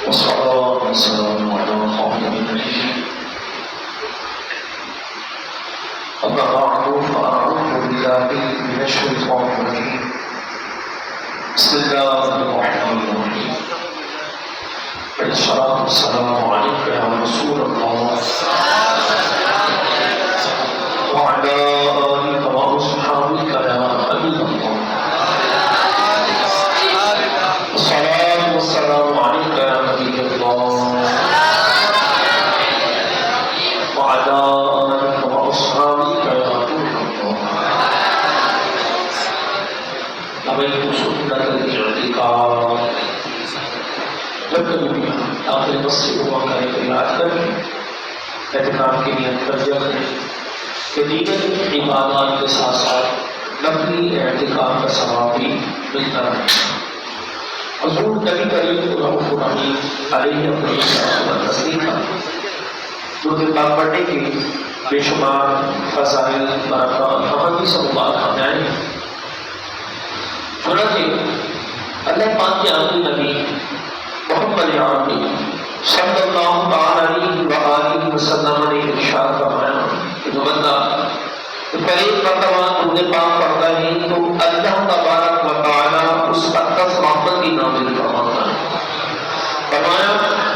والصلاة والسلام على خاتم النبيين. أما بعد فأعوذ بالله من الشيطان الرجيم. بسم الله الرحمن الرحيم. الصلاة والسلام عليك يا رسول الله وعلى آلك وأصحابك يا حبيب الله. الصلاة والسلام عليك يا نبي الله وعلى آلك وأصحابك يا نور الله. نويت سنة الاعتكاف. جب کبھی آخر مسجد ہوا کرے تو یاد کریں اعتکاف کی نیت کر دیا کریں کہ دیگر عبادات کے ساتھ ساتھ نفلی اعتکاف کا ثواب بھی ملتا رہے. حضور نبی کریم رؤوف الرحیم علیہ السلام جو کہ پاک پڑھنے کی بے شمار فضائل برکات ہمیں سب بات ہمیں آئے. چنانچہ اللہ پاک کے آخری نبی محمد عربی صلی اللہ علیہ وآلہ وسلم نے ارشاد فرمایا کہ جو بندہ پہلی مرتبہ درود پاک پڑھتا ہے تو اللہ تبارک و تعالی اس پر 10 رحمت کی نازل فرماتا ہے. فرمایا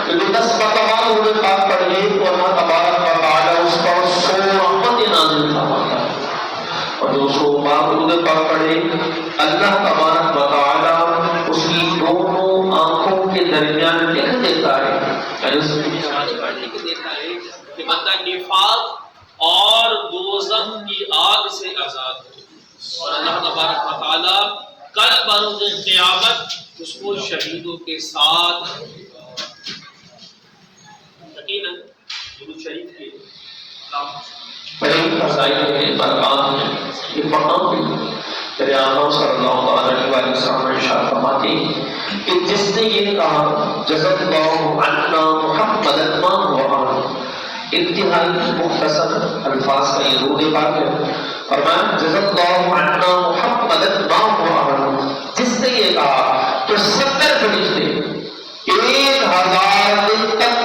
کہ جو 10 مرتبہ درود پاک پڑھے تو اللہ تبارک و تعالی اس پر 100 رحمت نازل فرماتا ہے. اور جو 100 بار درود پاک پڑھے اللہ تبارک و تعالی اس کی دونوں آنکھوں کے درمیان لکھ دیتا ہے یعنی اس کی نشانی پڑھنے کے دیتا ہے کہ بندہ نفاق اور دوزخ کی آگ سے آزاد ہو. اور اللہ تبارک و تعالی کل بروز قیامت اس کو شہیدوں کے ساتھ یقیناً درود شریف کے بڑے فضائل کے برکات ہیں. یہ مقام بھی میرے آقا صلی اللہ علیہ وسلم ارشاد فرماتے ہیں کہ جس نے یہ کہا جزا اللہ عنا محمدا ما هو اهل، انتہائی مختصر الفاظ کا یہ درود پاک ہے. فرمایا جزا اللہ عنا محمدا ما هو اهل، جس نے یہ کہا تو 70 فرشتے 1000 دن تک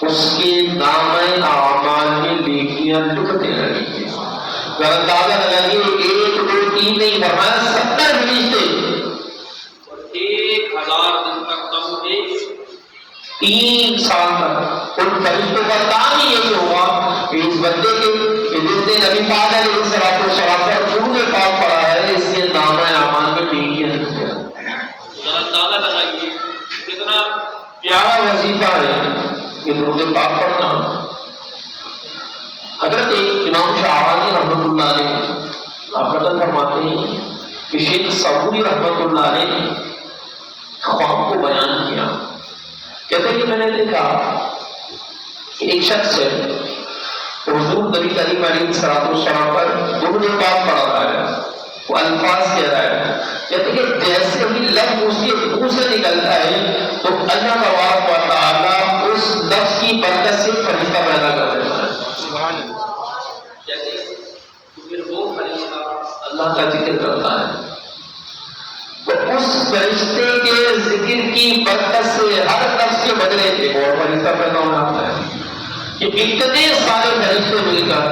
اس کے نامہ اعمال میں نیکیاں لکھتے رہیں گے. اندازہ لگائیے 1 2 3 نہیں فرمایا 70 فرشتے اور 1000 دن تک کم ہے 3 سال تک. ان فرشتوں کا کام ہی یہی ہوگا کہ اس بندے کے جس نے نبی پاک علیہ الصلوۃ والسلام پر درود پاک پڑھا ہے اس کے نامہ اعمال میں نیکیاں لکھتے ہیں. ذرا اندازہ لگائیے کتنا پیارا وظیفہ ہے یہ درود پاک پڑھنا. حضرت امام شعرانی رحمۃ اللہ علیہ آپ قدر فرماتے ہیں کہ شیخ صبوری رحمۃ اللہ علیہ نے خواب کو بیان کیا. کہتے ہیں کہ میں نے دیکھا کہ ایک شخص ہے حضور نبی کریم علیہ السلام پر درود پاک پڑھ رہا ہے. وہ الفاظ کہہ رہا ہے کہتے ہیں کہ جیسے ہی لفظ اس کے منہ سے نکلتا ہے تو اللہ تبارک و تعالیٰ اس لفظ کی برکت سے فرشتہ پیدا کر دیتا ہے. اللہ کا ذکر کرتا ہے تو اس فرشتے کے ذکر کی برکت سے ہر لفظ کے بدلے ایک اور فرشتہ پیدا ہو جاتا ہے کہ اتنے سارے فرشتے مل کر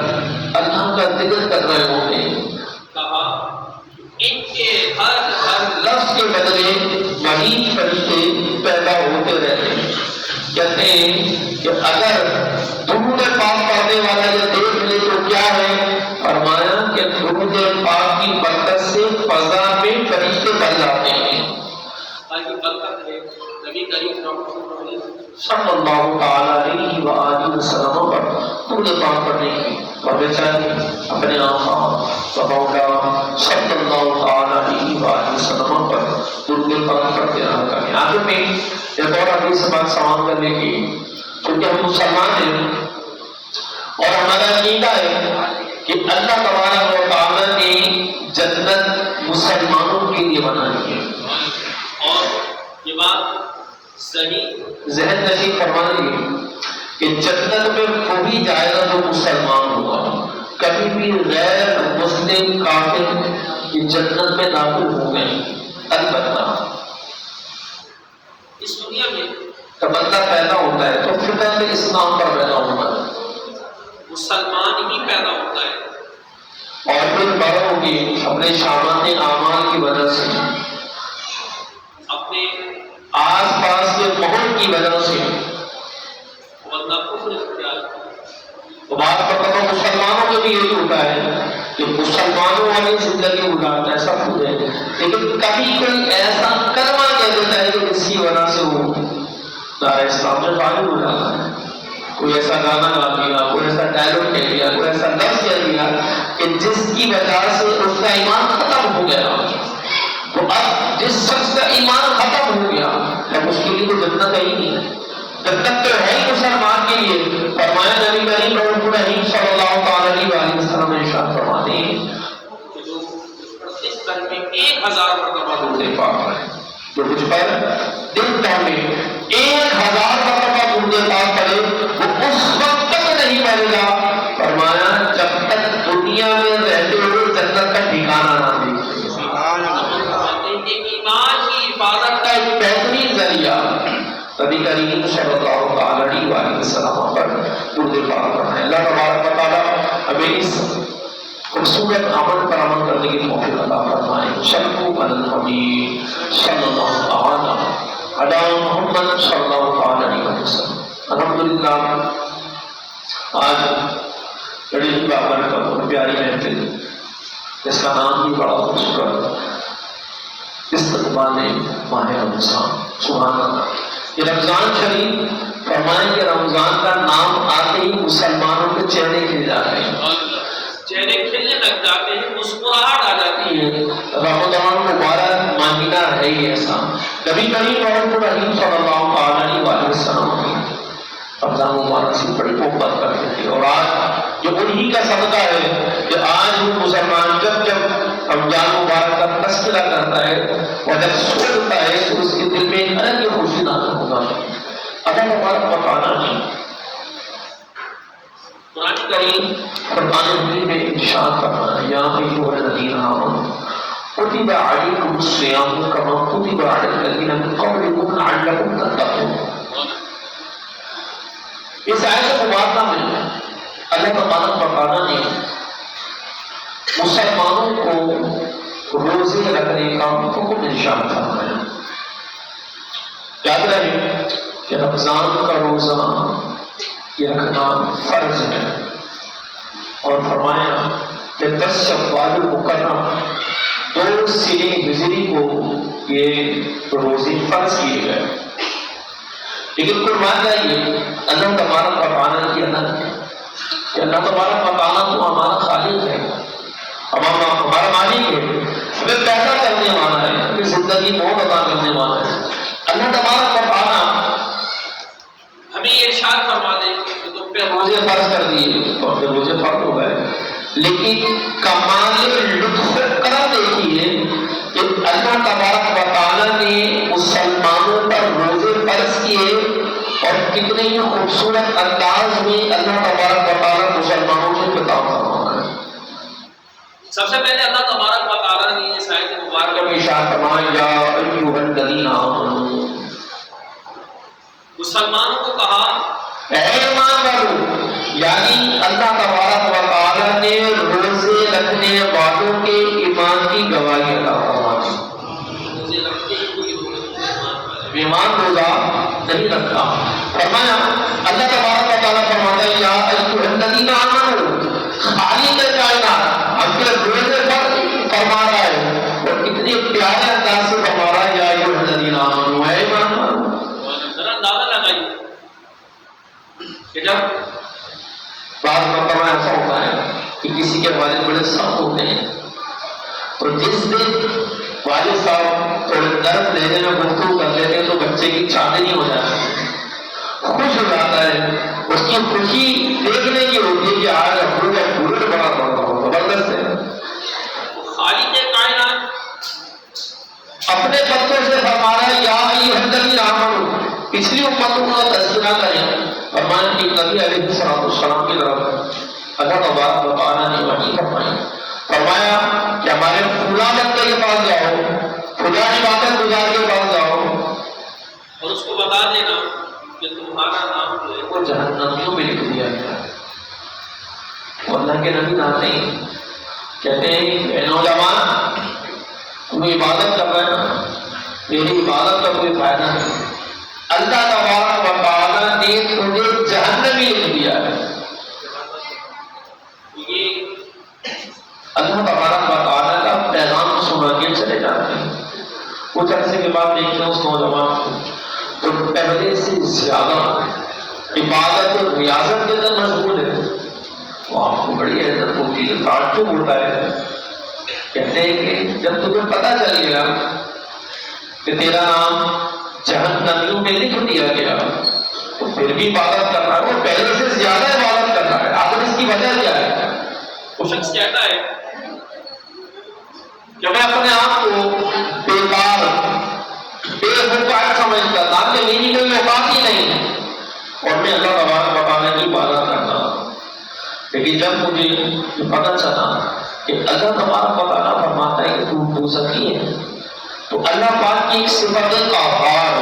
اللہ کا ذکر کر رہے ہوتے ہیں. کہا ان کے ہر لفظ کے بدلے مزید فرشتے پیدا ہوتے رہتے ہیں. کہتے ہیں کہ اگر درود پاک پڑھنے والا یہ دیکھ لے تو کیا ہے. فرمایا کہ درود پاک کی برکت سے فضا میں فرشتے بن جاتے ہیں. نبی کریم صلی اللہ علیہ وآلہ وسلم پر درود پاک پڑھنے کی اور بیچارے اپنے آقا و مولا صلی اللہ علیہ وآلہ وسلم پر درود پاک پڑھتے رہا کریں. آخر میں ایک اور حدیث سے بات سماعت کرنے کی چونکہ ہم مسلمان ہیں اور ہمارا عقیدہ ہے کہ اللہ تبارک و تعالیٰ نے جنت مسلمانوں کے لیے بنائی ہے. اور یہ بات صحیح ذہن نشین فرما لیجیے کہ جنت میں وہی جائے گا جو مسلمان ہوگا. کبھی بھی غیر مسلم کافر یہ جنت میں داخل ہو گئے. البتہ اس دنیا میں تو بندہ پیدا ہوتا ہے تو فطرت اسلام پر پیدا ہوتا ہے، مسلمان ہی پیدا ہوتا ہے، اور پھر بڑا ہوگی اپنے شامات اعمال کی وجہ سے، اپنے آس پاس کے ماحول کی وجہ سے بندہ کفر اختیار کرتا ہے۔ تو بات کرتا ہوں مسلمانوں کو بھی یہی ہوتا ہے کہ مسلمانوں والی زندگی گزارتا ہے، سب کچھ ہے، لیکن کبھی کوئی ایسا کلمہ کہہ دیتا ہے کہ جس کی وجہ سے وہ دار اسلام سے خارج ہو جاتا ہے۔ کوئی ایسا گانا گا دیا، کوئی ایسا ڈائلاگ کہہ دیا، کوئی ایسا لفظ کہہ دیا کہ جس کی وجہ سے اس کا ایمان ختم ہو گیا۔ تو اب جس شخص کا ایمان ختم ہو گیا اب اس کے لیے تو جنت ہے ہی نہیں، جنت تو ہے ہی مسلمان کے لیے۔ فرمایا نبی کریم رحیم صلی اللہ علیہ وسلم نے ارشاد فرماتے ہیں کہ جو اس گھر میں 1000 مرتبہ درود پاک پڑھے، جو کچھ پر دن میں 1000 مرتبہ درود پاک پڑھے وہ اس وقت تک نہیں مرے گا، فرمایا جب تک دنیا میں رہتے ہوئے جنت کا ٹھکانہ نہ دیکھے۔ ایمان کی حفاظت کا ایک بہترین ذریعہ نبی کریم صلی اللہ علیہ وسلم پر درود پاک پڑھنا ہے۔ اللہ تبارک و تعالی ہمیں اس خوبصورت عمل پر عمل کرنے کی توفیق عطا فرمائے۔ صلو علی الحبیب صلی اللہ علی محمد صلی اللہ علیہ وسلم۔ الحمدللہ آج بڑی ہی بابرکت اور پیاری محفل، اس کا نام بھی بڑا خوبصورت، استقبال ماہ رمضان۔ سبحان اللہ، یہ رمضان شریف فرمائیں کہ رمضان کا نام آتے ہی مسلمانوں کے چہرے کھل جاتے ہیں، چہرے کھلنے لگ جاتے ہیں، مسکراہٹ آ جاتی ہے۔ رمضان مبارک مہینہ ہے ہی ایسا۔ نبی کریم رحیم صلی اللہ علیہ وسلم رمضان مبارک سے بڑی محبت کرتے تھے، اور آج جو انہی کا صدقہ ہے کہ آج وہ مسلمان جب رمضان مبارک کا تذکرہ کرتا ہے اور جب سوچتا ہے تو اس کے دل میں ایک الگ ہی خوشی نازل ہوگا۔ اللہ مبارک بتانا نہیں، قرآن کریم فرقان حمید میں ارشاد فرمایا یا ایھا الذین آمنوا کتب علیکم الصیام کما کتب علی الذین من قبلکم لعلکم تتقون۔ اس آیت مبارکہ میں اللہ تبارک و تعالیٰ نے مسلمانوں کو روزے رکھنے کا حکم ارشاد فرمایا۔ یاد رہے کہ رمضان کا روزہ یہ رکھنا فرض ہے، اور فرمایا کہ 10 شوال المکرم 2 سنِ ہجری کو یہ روزے فرض کیے گئے، لیکن قربان جائیے اللہ تبارک و تعالیٰ کی اللہ ہے کہ اللہ تبارک و تعالیٰ تو ہمارا خالق ہے، ہمارا مالک ہے، ہمیں پیدا کرنے والا ہے، ہمیں زندگی موت عطا کرنے والا ہے۔ اللہ تبارک و تعالیٰ ہمیں یہ ارشاد فرما دے کہ تم پہ روزے فرض کر دیے، تو پھر روزے فرض ہو گئے، لیکن کمال لطف کرم دیکھیے کہ اللہ تبارک و تعالیٰ نے مسلمانوں پر روزے فرض کیے، اور کتنے ہی خوبصورت انداز میں اللہ تبارک و تعالیٰ مسلمانوں سے خطاب فرما ہے۔ سب سے پہلے اللہ تبارک و تعالیٰ نے اس آیت مبارکہ میں ارشاد فرمایا یا ایھا الذین آمنوا، مسلمانوں کو کہا اے ایمان والو، یعنی اللہ تبارک و تعالیٰ نے روزے رکھنے والوں کے ایمان کی گواہی عطا فرما دی۔ روزے رکھتے ہی کوئی ایمان روزہ نہیں رکھتا، فرمایا اللہ تبارک و تعالیٰ فرماتا ہے یا ایھا الذین آمنوا، خالق کائنات ہم کے روزے پر فرما رہا ہے، اور کتنے پیارے انداز سے فرما رہا ہے یا ایھا الذین آمنوا، اے ایمان والو۔ ذرا اندازہ لگائیے کہ جب بعض مرتبہ ایسا ہوتا ہے کہ کسی کے والد بڑے سخت ہوتے ہیں، اور جس دن والد صاحب تھوڑے درد لینے میں گفتگو کر لیتے ہیں تو بچے کی چاندنی ہو جاتی ہے، خوش ہو جاتا ہے، اس کی خوشی دیکھنے کی ہوتی ہے کہ آج ابو کا بلٹ بڑا پڑتا ہو، زبردست ہے۔ خالق کائنات اپنے بندوں سے فرما رہا ہے یا ایھا الذین آمنوا، پچھلی امتوں کا تذکرہ کریں، فرمایا کہ نبی علیہ السلام کی طرف اللہ تبارک و تعالیٰ نے وحی فرمائی، فرمایا کہ ہمارے فلاں بندے کے پاس جاؤ، فلاں عبادت گزار کے پاس جاؤ، اور اس کو بتا دینا کہ تمہارا نام جو ہے وہ جہنمیوں میں لکھ دیا گیا. وہ اللہ کے نبی نام نہیں کہتے ہیں کہ اے نوجوان تم عبادت کر رہے ہیں، میری عبادت کا کوئی فائدہ نہیں. اللہ تبارک و تعالیٰ نے تمہیں جہنمی لکھ دیا ہے. یہ اللہ تبارک و تعالیٰ کا پیغام سنا کے چلے جاتے ہیں. کچھ عرصے کے بعد دیکھتے ہیں اس نوجوان کو تو پہلے سے زیادہ عبادت اور ریاضت کے اندر مشغول ہے. وہ آپ کو بڑی عزت ہوتی ہے، تعجب ہوتا ہے. کہتے ہیں کہ جب تمہیں پتہ چل گیا کہ تیرا نام جہنمیوں میں لکھ دیا گیا تو پھر بھی عبادت کر رہا ہے، وہ پہلے سے زیادہ عبادت کر رہا ہے. آخر اس کی وجہ کیا ہے؟ وہ شخص کہتا ہے کہ میں اپنے آپ کو بیکار بے حقوق سمجھتا تھا کہ میری کوئی اوقات ہی نہیں ہے اور میں اللہ تبارک و تعالیٰ کی عبادت کرتا ہوں. لیکن جب مجھے یہ پتہ چلا کہ اللہ تبارک و تعالیٰ فرماتا ہے کہ تم ہو سکی ہے تو اللہ پاک کی ایک صفت قہار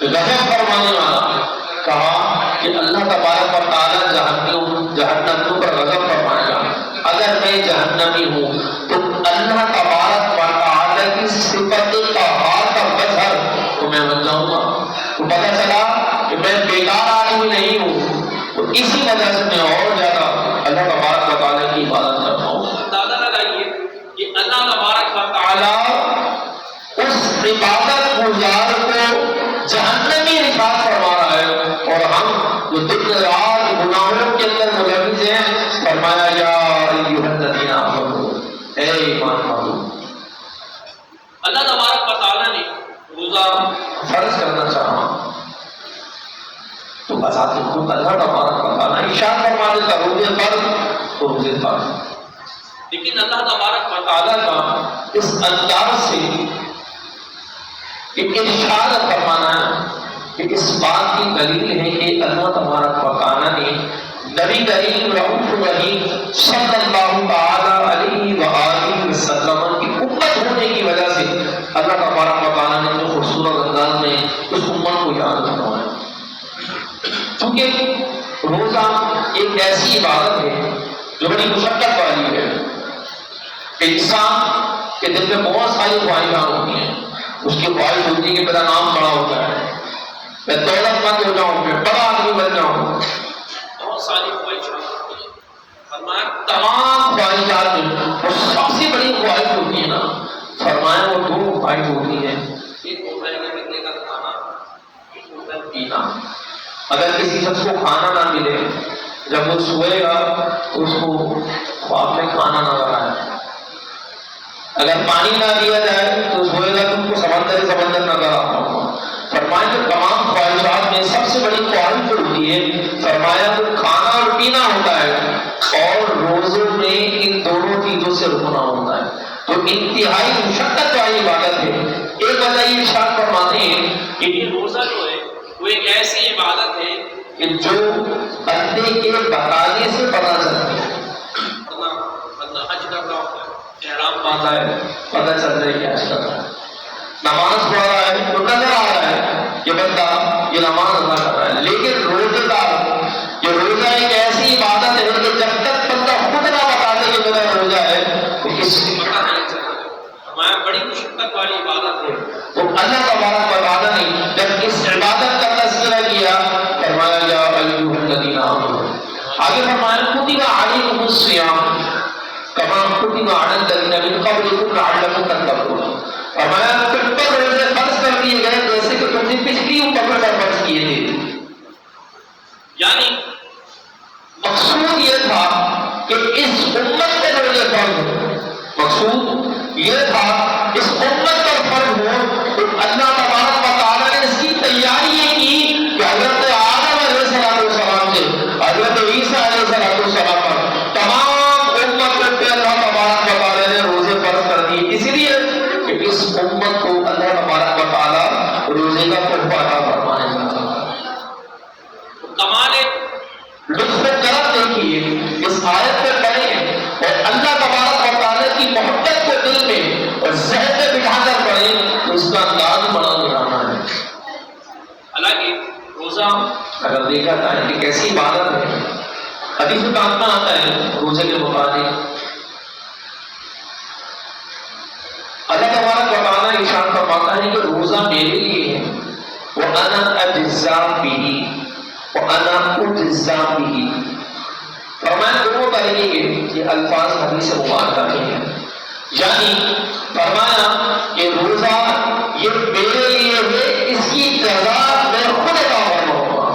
غضب فرمانے والا کہا کہ اللہ تبارک و تعالیٰ جہنمیوں پر غضب فرمائے گا. اگر میں جہنمی ہوں تو اللہ تبارک و تعالیٰ کی صفت قہار کا مظہر تو میں بن جاؤں گا. تو پتہ چلا کہ میں بیکار آدمی نہیں ہوں، تو اسی وجہ سے میں اور زیادہ اللہ تبارک و تعالیٰ کی عبادت کرتا ہوں. اندازہ لگائیے کہ اللہ تبارک و تعالیٰ اس عبادت گزار کو جہنمی نشان فرما رہا ہے اور ہم جو دن رات گناہوں کے اندر ملوث ہیں فرمایا یا ایھا الذین آمنوا، اے ایمان والو. اللہ تبارک و تعالیٰ نے روزہ فرض کرنا چاہا تو بذات خود اللہ تبارک و تعالیٰ ارشاد فرما دیتا روزے فرض تو روزے فرض. لیکن اللہ تبارک و تعالیٰ کا اس انداز سے ایک ارشاد فرمانا ہے کہ اس بات کی دلیل ہے کہ اللہ تبارک و تعالیٰ نے نبی کریم رؤوف رحیم صلی اللہ تعالیٰ علیہ وآلہ وسلم کی امت ہونے کی وجہ سے اللہ تبارک و تعالیٰ نے جو خوبصورت انداز میں اس امت کو یاد رکھا ہے. کیونکہ روزہ ایک ایسی عبادت ہے جو بڑی مشقت والی ہے. انسان کے دل میں بہت ساری خواہشات ہوتی ہیں. اس کی خواہش ہوتی ہے کہ میرا نام بڑا ہو جائے، میں دولت مند ہو جاؤں، میں بڑا آدمی بن جاؤں. بہت ساری خواہشات ہوتی ہیں. فرمایا تمام خواہشات میں اور سب سے بڑی خواہش ہوتی ہے نا، فرمایا وہ دو خواہش ہوتی ہیں. ایک ہوتا ہے کہ ملنے کا کھانا، ایک ہوتا ہے پینا. اگر کسی شخص کو کھانا نہ ملے، جب وہ سوئے گا تو اس کو خواب میں کھانا نظر آئے. اگر پانی نہ دیا جائے تو سوئے گا تو اس کو سمندر نظر آتا ہوگا. فرمایا کہ تمام خواہشات میں سب سے بڑی خواہش جو ہوتی ہے فرمایا وہ کھانا اور پینا ہوتا ہے اور روزے میں ان دونوں چیزوں سے رکنا ہوتا ہے. تو انتہائی مشقت والی عبادت ہے. ایک وجہ یہ ارشاد فرماتے ہیں کہ یہ روزہ جو ہے وہ ایک ایسی عبادت ہے کہ جو بندے کے بتانے سے پتہ چلتی ہے. بندہ حج کر رہا ہوتا ہے، احرام باندھا ہے، پتہ چل رہا ہے کہ حج کر رہا ہے. نماز پڑھ رہا ہے تو نظر آ رہا ہے کہ بندہ یہ نماز ادا کر رہا ہے. لیکن روزے دار یہ روزہ ایک ایسی عبادت ہے کہ جب تک بندہ خود نہ بتا دے کہ میرا روزہ ہے تو کسی کو پتہ نہیں چلتا. ہمارا بڑی مشقت والی عبادت ہے. تو اللہ تبارک و تعالیٰ نے جب اس عبادت کا تذکرہ کیا فرمایا یا ایھا الذین آمنوا. آگے فرمایا کتب علیکم الصیام کما کتب علی الذین من قبلکم لعلکم تتقون. فرمایا تم پر روزے فرض کر دیے گئے جیسے کہ تم نے پچھلی امتوں پر فرض کیے تھے. یعنی مقصود یہ تھا کہ اس امت پہ روزے فرض ہو. مقصود یہ تھا اس امت پر فرض ہو. تو اللہ تبارک و تعالیٰ نے اس کی تیاری یہ کی کہ حضرت آدم علیہ السلام سے حضرت عیسیٰ علیہ السلام پر تمام امت پہ اللہ تبارک و تعالیٰ نے روزے فرض کر دیے. اس لیے کہ اس امت کو اللہ تبارک و تعالیٰ روزے کا تحفہ عطا فرمانے کا. کمال لطف و کرم دیکھیے اس آیت پہ پڑھیں اور اللہ تبارک و تعالیٰ کی محبت کو دل میں اور ذہن میں بٹھا کر پڑھیں تو اس کا انداز بڑا نرانا ہے. حالانکہ روزہ اگر دیکھا جائے کہ کیسی عبادت ہے، حدیث میں آتا ہے روزے کے متعلق اللہ تبارک و تعالیٰ ارشاد فرماتا ہے کہ روزہ میرے لیے ہے، وَأَنَا أَجْزَىٰ بِهِ وَأَنَا أُجْزَىٰ بِهِ۔ فرمایا دونوں طریقے کے یہ الفاظ حدیث مبارکہ کے ہیں، یعنی فرمایا کہ روزہ یہ میرے لیے ہے، اس کی جزا میں خود ادا کروں گا۔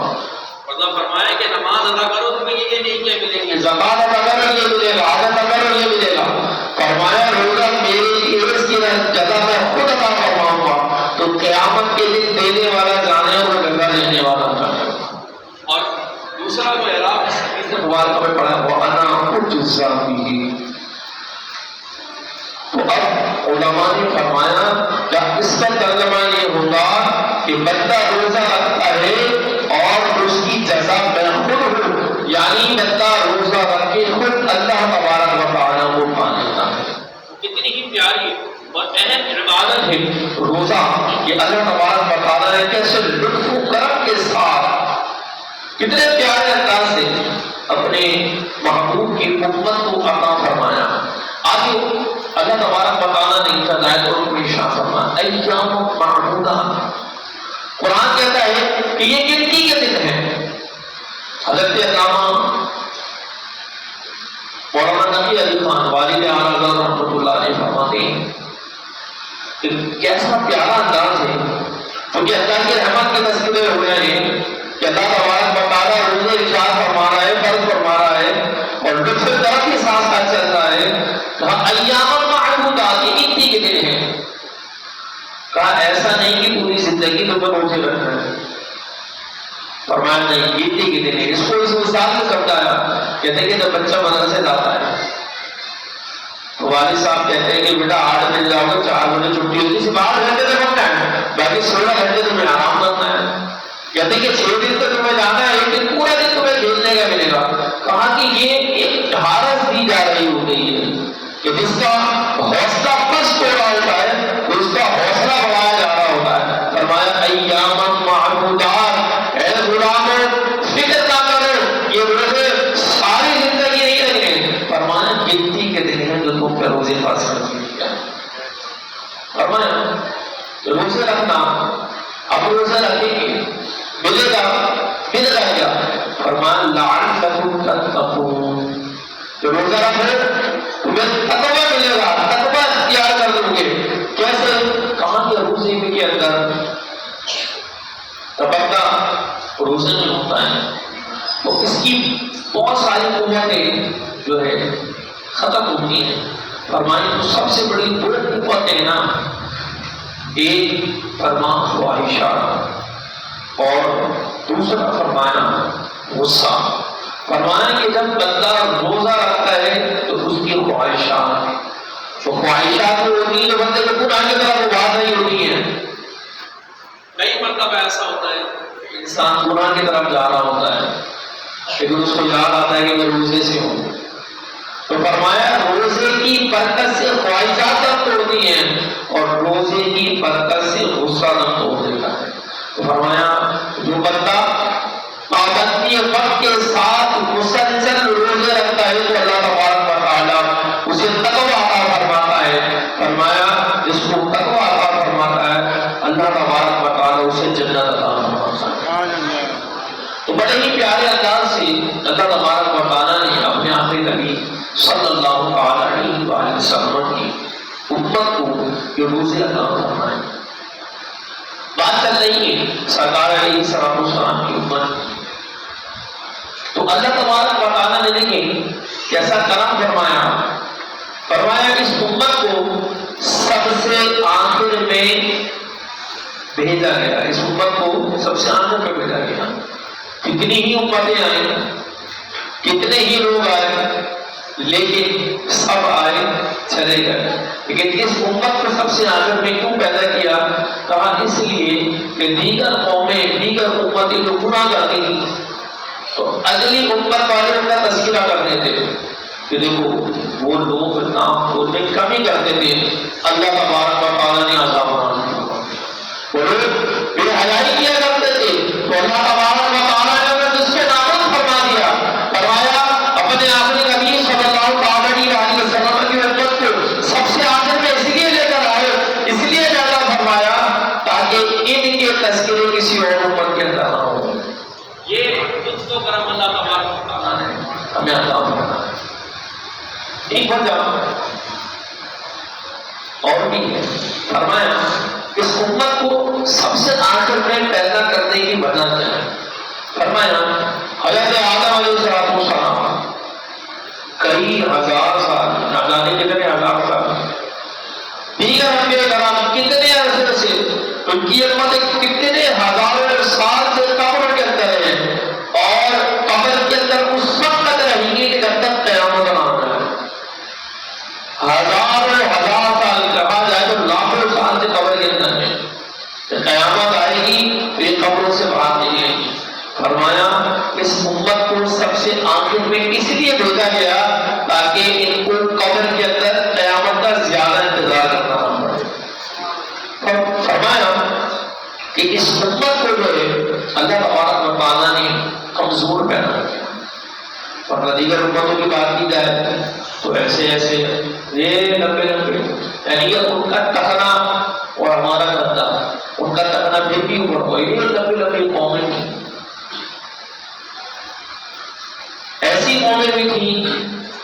مطلب فرمایا کہ نماز ادا کرو تمہیں یہ نہیں کیا ملیں گے، زکات ادا کرو یہ ملے گا، حج ادا کرو یہ ملے گا۔ فرمایا روزہ میرے لیے، اس کی جزا میں خود ادا کرواؤں گا، تو قیامت کے دن دینے والا جانے اور جزا لینے والا جانے۔ اور دوسرا جو اعراب اس مبارکہ میں پڑھا وہ انا اجزا بہ، تو اب علماء نے فرمایا کہ اس کا ترجمہ یہ ہوگا کہ بندہ روزہ رکھتا ہے اور اس کی جزا میں خود ہوں، یعنی بندہ روزہ رکھ کے خود اللہ تبارک و تعالیٰ کو پا لیتا ہے۔ کتنی ہی پیاری اور اہم عبادت ہے روزہ، کہ اللہ تبارک و تعالیٰ نے کیسے لطف و کرم کے ساتھ کتنے پیارے انداز سے اپنے محبوب کی امت کو عطا فرمایا۔ آگے اللہ تبارک و تعالیٰ نے ہدایت اور اپنی شان فرمایا ایام معدودات۔ قرآن کہتا ہے کہ یہ گنتی کے دن ہیں۔ حضرت علامہ مولانا نبی علی خان والد اعلیٰ رحمۃ اللہ علیہ فرماتے ہیں کہ کیسا پیارا انداز ہے، کیونکہ اللہ کی رحمت کے تذکرے ہوئے ہیں کہ اللہ تبارک و تعالیٰ روزے ارشاد فرما رہا ہے، فرض فرما رہا ہے اور لطف کرم کے ساتھ ساتھ چل رہا ہے۔ کہا ایام معدودات، یہ گنتی کے دن ہیں۔ کہا ایسا نہیں کہ پوری زندگی تمہیں روزے رکھنا ہے، فرمایا نہیں، گنتی کے دن ہے۔ اس کو اس مثال سے سمجھایا، کہتے ہیں کہ جب بچہ مدرسے جاتا ہے تو والد صاحب کہتے ہیں کہ بیٹا 8 بجے جاؤ گے، 4 بجے چھٹی ہوتی ہے، 12 گھنٹے تک رکھنا ہے، باقی 16 گھنٹے تمہیں آرام کرنا ہے۔ کہتے ہیں کہ 6 دن تک تمہیں جانا ہے، 1 دن پورا دن تمہیں کھیلنے کا ملے گا۔ کہا کہ یہ ایک ڈھارس دی جا رہی ہو گئی ہے کہ جس کا حوصلہ پست ہو رہا ہوتا ہے، اس کا حوصلہ بڑھایا جا رہا ہوتا ہے۔ فرمایا ایام معدودات، اے غلاموں فکر نہ کرو یہ روزے ساری زندگی نہیں رکھیں، فرمایا گنتی کے دن ہیں جو تم پہ روزے خاص کر دیا۔ فرمایا روزے رکھنا، اب روزہ رکھیں گے ملے گا کیا؟ فرمایا لعلکم تتقون، جو روزہ رکھے تمہیں تقویٰ ملے گا، تقویٰ اختیار کر دو گے۔ کیسے؟ کہاں کے روزے کے اندر تبدہ روزے میں ہوتا ہے تو اس کی بہت ساری قوتیں جو ہے ختم ہوتی ہیں۔ فرمایا تو سب سے بڑی دو قوتیں نا، ایک فرما خواہشات اور دوسرا فرمایا غصہ۔ فرمایا کہ جب بندہ روزہ رکھتا ہے تو اس کی خواہشات، تو خواہشات وہ ہوتی ہیں جو بندے کو گناہ کی طرف ابھار نہیں ہوتی ہیں۔ کئی مرتبہ ایسا ہوتا ہے انسان گناہ کی طرف جا رہا ہوتا ہے لیکن اس کو یاد آتا ہے کہ میں روزے سے ہوں، تو فرمایا روزے کی برکت سے خواہشات نہ توڑتی ہیں اور روزے کی برکت سے غصہ نہ توڑ دیتا ہے۔ تو فرمایا جو بندہ پابندی وقت کے ساتھ مسلسل روزے رکھتا ہے تو اللہ تبارک و تعالیٰ اسے تقویٰ عطا فرماتا ہے۔ فرمایا جس کو تقویٰ عطا فرماتا ہے اللہ تبارک و تعالیٰ اسے جنت عطا فرماتا ہے۔ تو بڑے ہی پیارے انداز سے اللہ تبارک و تعالیٰ نے اپنے آخری نبی صلی اللہ علیہ وآلہ وسلم کی امت کو یہ روزے عطا فرمائے۔ بات چل رہی ہے سرکار علیہ السلام کی امت، تو اللہ تبارک و تعالیٰ نے دیکھیں کیسا کرم فرمایا۔ فرمایا اس امت کو سب سے آخر میں بھیجا گیا، اس امت کو سب سے آخر میں بھیجا گیا۔ کتنی ہی امتیں آئیں، کتنے ہی لوگ آئے، لیکن سب آئے چلے گئے، لیکن اس امت کو سب سے آخر میں کیوں پیدا کیا؟ کہا اس لیے کہ دیگر قومیں، دیگر امتیں جو گناہ کرتی تھیں تو اگلی امت والے ان کا تذکرہ کرتے تھے کہ دیکھو وہ لوگ نام بولنے میں کمی کرتے تھے، اللہ تبارک و تعالیٰ نے عذاب بنا دیا۔ وہ لوگ بے حیائی کیا کرتے تھے تو اللہ یہ لطف و کرم اللہ تبارک و تعالیٰ نے ہمیں عطا فرمایا ہے۔ ایک وجہ اور بھی ہے، فرمایا اس امت کو سب سے آخر میں پیدا کرنے کی وجہ کیا ہے؟ فرمایا حضرت آدم علیہ السلام کئی ہزار سال، نہ جانے کتنے ہزار سال، دیگر انبیاء کرام کتنے عرصے سے، ان کی امت کتنے ہزاروں سال سے قبر کے اندر ہے، اور قبر کے اندر اس وقت تک رہیں گے کہ جب تک قیامت نہ آتا ہے۔ ہزاروں ہزار سال کہا جائے تو لاکھوں سال سے قبر کے اندر ہے، قیامت آئے گی تو یہ قبروں سے باہر نکلیں گی۔ فرمایا اس امت کو سب سے آخر میں اس لیے بھیجا گیا تاکہ ان کو قبر کے اندر قیامت کا زیادہ انتظار کرنا نہ پڑے۔ فرمایا کہ اس امت کو جو ہے اللہ تبارک و تعالیٰ نے کمزور پیدا کیا، ورنہ دیگر امتوں کی بات کی جائے تو ایسے ایسے یہ لمبے لمبے، یعنی ان کا ٹکنا اور ہمارا گدا، ان کا ٹکنا پھر بھی اوپر ہوا، یہ لمبی لمبی قومیں تھیں، ایسی قومیں بھی تھیں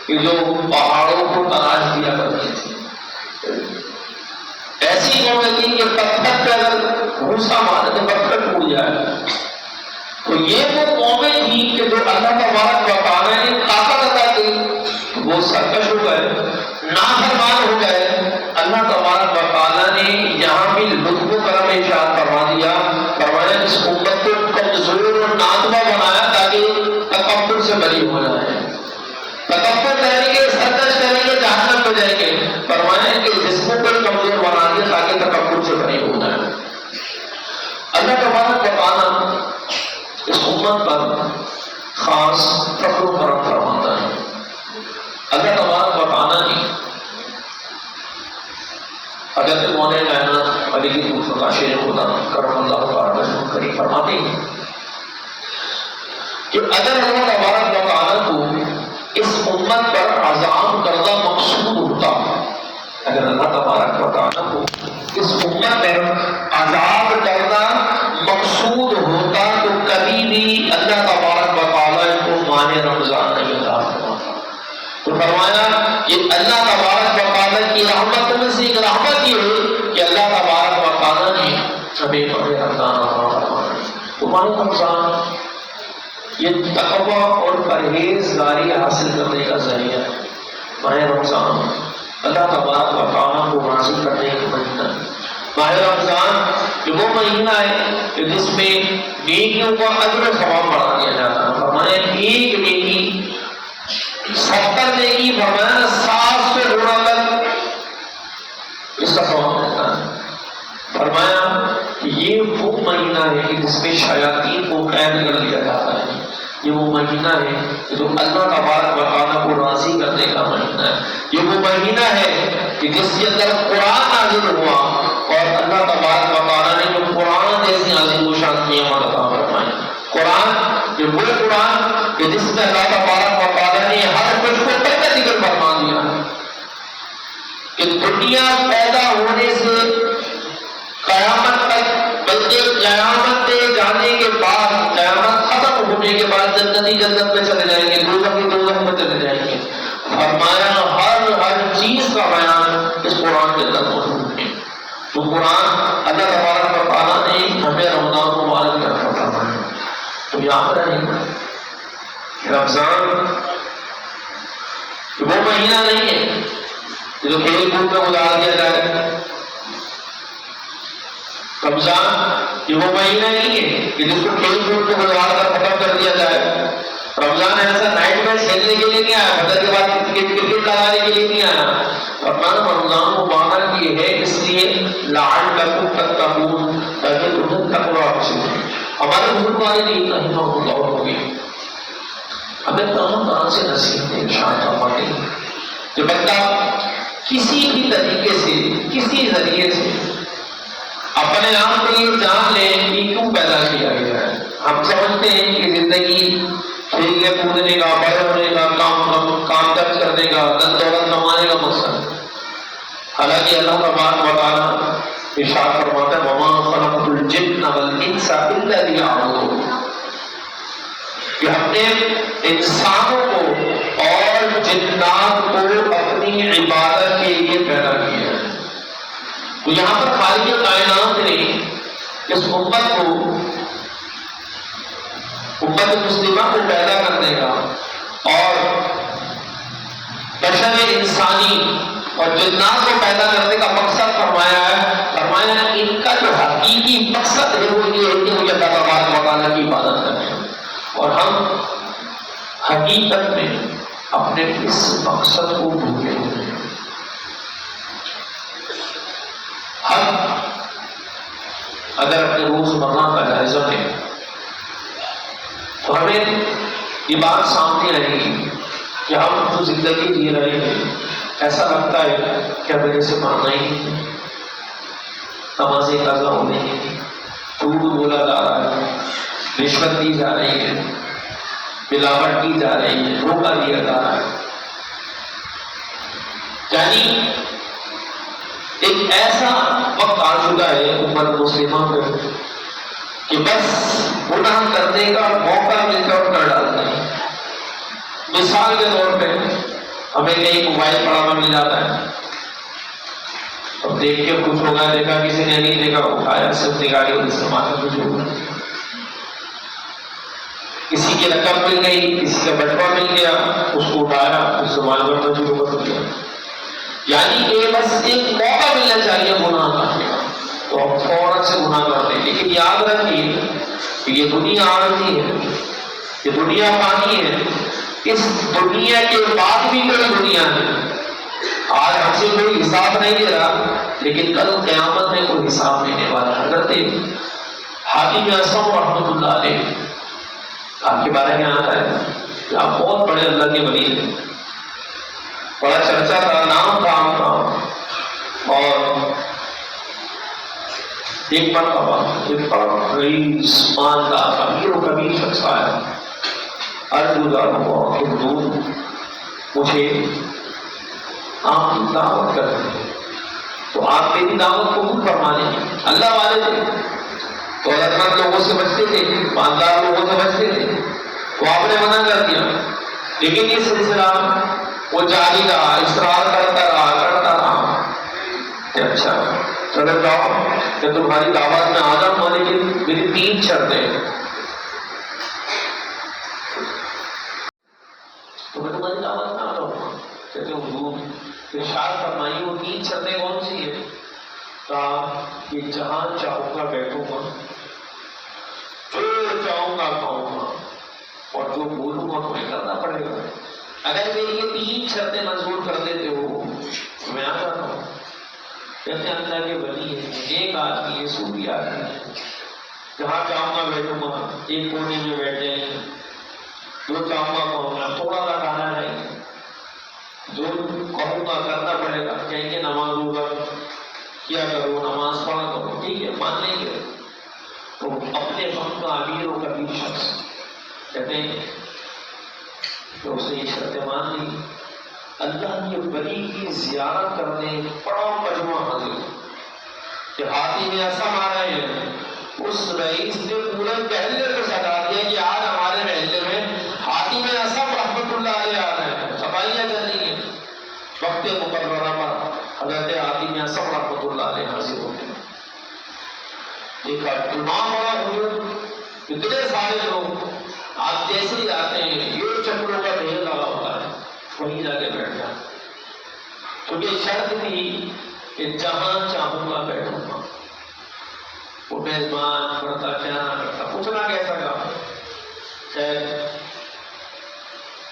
کہ جو پہاڑوں کو تراش دیا کرتی تھی، ایسی قومیں تھیں کہ پتھر پہ اگر گھوسا مارے تو پتھر ٹوٹ جائے۔ تو یہ وہ قومیں تھیں کہ جو اللہ تبارک و تعالیٰ نے طاقت عطا کی وہ سرکش ہو گئے، نافرمان ہو گئے۔ اللہ تبارک و تعالیٰ نے یہاں بھی لطف و کرم ارشاد فرما دیا، فرمایا اس امت کو کمزور اور ناتواں بنایا تاکہ تکبر سے بری ہو جائے، تکبر کریں گے، سرکش کریں گے، جہنم میں جائیں گے۔ فرمایا کہ جسموں کو کمزور بنا دیا تاکہ تکبر سے بری ہو جائے۔ اللہ تبارک و تعالیٰ اس امت پر خاص فضل و کرم فرماتا ہے۔ اللہ تبارک و تعالیٰ نے حضرت مولانا کائنات علی کی مصطفیٰ شیر خدا کرم اللہ تعالیٰ کریم فرماتے ہیں کہ اگر اللہ تبارک و تعالیٰ کو اس امت پر عذاب کردہ مقصود ہوتا، اگر اللہ تبارک و تعالیٰ کو اس امت پر عذاب کردہ مقصود ہوتا تو کبھی بھی اللہ تبارک و تعالیٰ کو ماہ رمضان نہیں عطا فرماتا۔ تو فرمایا یہ اللہ تبارک و تعالیٰ کی رحمت میں سے ایک رحمت یہ ہے کہ اللہ تبارک و تعالیٰ نے ہمیں ماہ رمضان عطا فرمایا۔ تو ماہ رمضان یہ تقویٰ اور پرہیزگاری حاصل کرنے کا ذریعہ ہے۔ ماہ رمضان اللہ تبارک و تعالیٰ کو راضی کرنے کا مہینہ ہے۔ ماہ رمضان یہ وہ مہینہ ہے کہ جس میں نیکیوں کا اجر و ثواب بڑھا دیا جاتا ہے۔ فرمایا ایک نیکی 70 نیکی، فرمایا 700 گنا تک اس کا ثواب ملتا ہے۔ فرمایا کہ یہ وہ مہینہ ہے کہ جس میں شیاطین کو قید کر دیا جاتا ہے۔ یہ وہ مہینہ ہے جو اللہ تبارک و تعالیٰ کو راضی کرنے کا مہینہ ہے۔ یہ وہ مہینہ ہے کہ جس کے اندر قرآن نازل ہوا اور اللہ تبارک و تعالیٰ نے جو قرآن جیسی عظیم و شان نعمت عطا فرمائی۔ قرآن یہ وہ قرآن کہ جس میں اللہ تبارک و تعالیٰ نے ہر کچھ کو تک ذکر فرما دیا کہ دنیا پیدا ہونے سے قیامت تک، بلکہ قیامت کے جانے کے بعد، قیامت ختم ہونے کے بعد جنتی جنت میں چلے جائیں گے، دوزخی دوزخ میں چلے جائیں گے۔ فرمایا ہر چیز کا بیان اس قرآن کے اندر موجود ہے۔ تو قرآن اللہ تبارک و تعالیٰ نے ہمیں رمضان مبارک کا فرمایا ہے۔ تو یاد رہے رمضان وہ مہینہ نہیں ہے جو کھیل کود میں گزار دیا جائے۔ رمضان یہ وہ مہینہ نہیں ہے کہ جس کو کھیل کود میں گزار کر ختم کر دیا جائے۔ رمضان ایسا نائٹ میچ کھیلنے کے لیے نہیں آیا، فجر کے بعد کرکٹ لگانے کے لیے نہیں آیا۔ رمضان مبارک یہ ہے اس لیے لعلکم تتقون، تاکہ تمہیں تقویٰ حاصل ہو۔ ہمارے بزرگان دین رحمہ اللہ ہوگی ہمیں کہاں سے نصیحتیں ارشاد فرماتے ہیں کہ بندہ کسی بھی طریقے سے، کسی ذریعے سے اپنے آپ کو یہ جان لے کہ کیوں پیدا کیا گیا ہے۔ ہم سمجھتے ہیں کہ زندگی کھیلنے کودنے کا، بڑے ہونے کا، کام درج کرنے کا، دن دولت کمانے کا مقصد، حالانکہ اللہ تبارک و تعالیٰ ارشاد فرماتا ہے وَمَا خَلَقْتُ الْجِنَّ وَالْإِنسَ إِلَّا لِيَعْبُدُونِ۔ کہ ہم نے انسانوں کو اور جنات کو اپنی عبادت کے لیے پیدا کیا ہے۔ تو یہاں پر خالق کائنات نے اس امت کو، امت مسلمہ کو پیدا کرنے کا اور بشر انسانی اور جنات کو پیدا کرنے کا مقصد فرمایا ہے۔ فرمایا ان کا جو حقیقی مقصد ہے وہ یہ ہے کہ مجھے اللہ تبارک و تعالیٰ کی عبادت کریں، اور ہم حقیقت میں اپنے اس مقصد کو بھولے ہوئے ہیں۔ ہم اگر اپنے روزمرہ کا جائزہ لیں تو ہمیں یہ بات سامنے آئے گی کہ ہم جو زندگی جی رہے ہیں ایسا لگتا ہے کہ میرے سے ماننا ہی نہیں، نمازیں قضا ہو رہی ہیں، جھوٹ بولا جا رہا ہے، رشوت دی جا رہی ہے، ملاوٹ کی جا رہی ہے، دھوکہ دیا جا رہا ہے۔ یعنی ایک ایسا وقت آ چکا ہے امت مسلمہ پہ کہ بس گناہ کرنے کا موقع ملتا اور کر ڈالتے ہیں۔ مثال کے طور پہ ہمیں کہیں موبائل پڑا ہوا مل جاتا ہے، اب دیکھ کے کچھ ہوگا، دیکھا کسی نے نہیں دیکھا، اٹھایا صرف نگاڑی اور استعمال کر کچھ ہوگا، کسی کی رقم مل گئی، کسی کا بٹوا مل گیا، اس کو اٹھایا استعمال کرنا شروع کر دیا۔ یعنی کہ بس ایک موقع ملنا چاہیے گناہ کرنے کا تو ہم فوراً سے گناہ کرتے ہیں۔ لیکن یاد رکھیے کہ یہ دنیا عارضی ہے، یہ دنیا فانی ہے، اس دنیا کے بعد بھی کوئی دنیا ہے۔ آج ہم سے کوئی حساب نہیں دے رہا، لیکن کل قیامت میں کوئی حساب دینے والا ہے۔ حضرت حاتم اصم رحمۃ اللہ علیہ آپ کے بارے میں آتا ہے کہ آپ بہت بڑے اللہ کے ولی ہیں، بڑا چرچا تھا، نام تھا آپ کا، اور ایک مرتبہ ایک بڑا رئیس مالدار امیر و کبیر شخص آیا، عرض گزار ہوا کہ حضور مجھے آپ کی دعوت کر رہے ہیں، تو آپ میری دعوت قبول فرما لیں۔ اللہ والے تھے، دولت مند لوگوں سے بچتے تھے، مالدار لوگوں سے بچتے تھے، تو آپ نے منع کر دیا، لیکن یہ سلسلہ وہ جاری رہا، اصرار کرتا رہا کہ اچھا چلو جاؤ کہ تمہاری دعوت میں آ جاؤں، لیکن میری 3 شرطیں، تو میں تمہاری دعوت میں آ جاؤں گا۔ کہتے حضور ارشاد فرمائیے وہ 3 شرطیں کون سی ہیں؟ کہا کہ جہاں چاہوں گا بیٹھوں گا، جو چاہوں گا کھاؤں گا، اور جو بولوں گا تمہیں کرنا پڑے گا۔ اگر میری یہ 3 شرطیں منظور کر دیتے ہو تو میں آ جاتا ہوں۔ کہتے اللہ کے ولی ہے، ایک آدمی ہے، صوفی آدمی ہے، جہاں چاہوں گا بیٹھوں گا، ایک کونے میں بیٹھ جائیں گے، جو چاہوں گا کہوں گا، تھوڑا سا کھانا نہیں، جو کہوں گا کرنا پڑے گا، کہیں گے نماز ہوگا کیا کرو، نماز پڑھا کرو، ٹھیک ہے مان لیں گے۔ تو اپنے وقت کا امیر و کبیر شخص کہتے ہیں کہ اس نے یہ شرطیں مان لی، اللہ کے ولی کی زیارت کرنے بڑا مجموعہ حاضر کہ ہاتھی میں ایسا مارا ہے، اس رئیس نے پورے محلے کو سجا دیا کہ آج ہمارے محلے میں ہاتھی میں ایسا رحمت اللہ علیہ آ رہے ہیں، صفائیاں چلیں گے۔ وقت مقررہ پر حضرت ہاتھی میں ایسا رحمت اللہ علیہ حاضر ہوتے ہیں۔ ایک امام بڑا حضور، اتنے سارے لوگ، آپ جیسے ہی آتے ہیں یہ چکروں کا ڈھیر لگا ہوتا ہے، وہیں جا کے بیٹھ جائیں، کیونکہ شرط تھی کہ جہاں چاہوں گا بیٹھوں گا۔ وہ میزبان کرتا کیا نہ کرتا، پوچھنا کیسا کام، خیر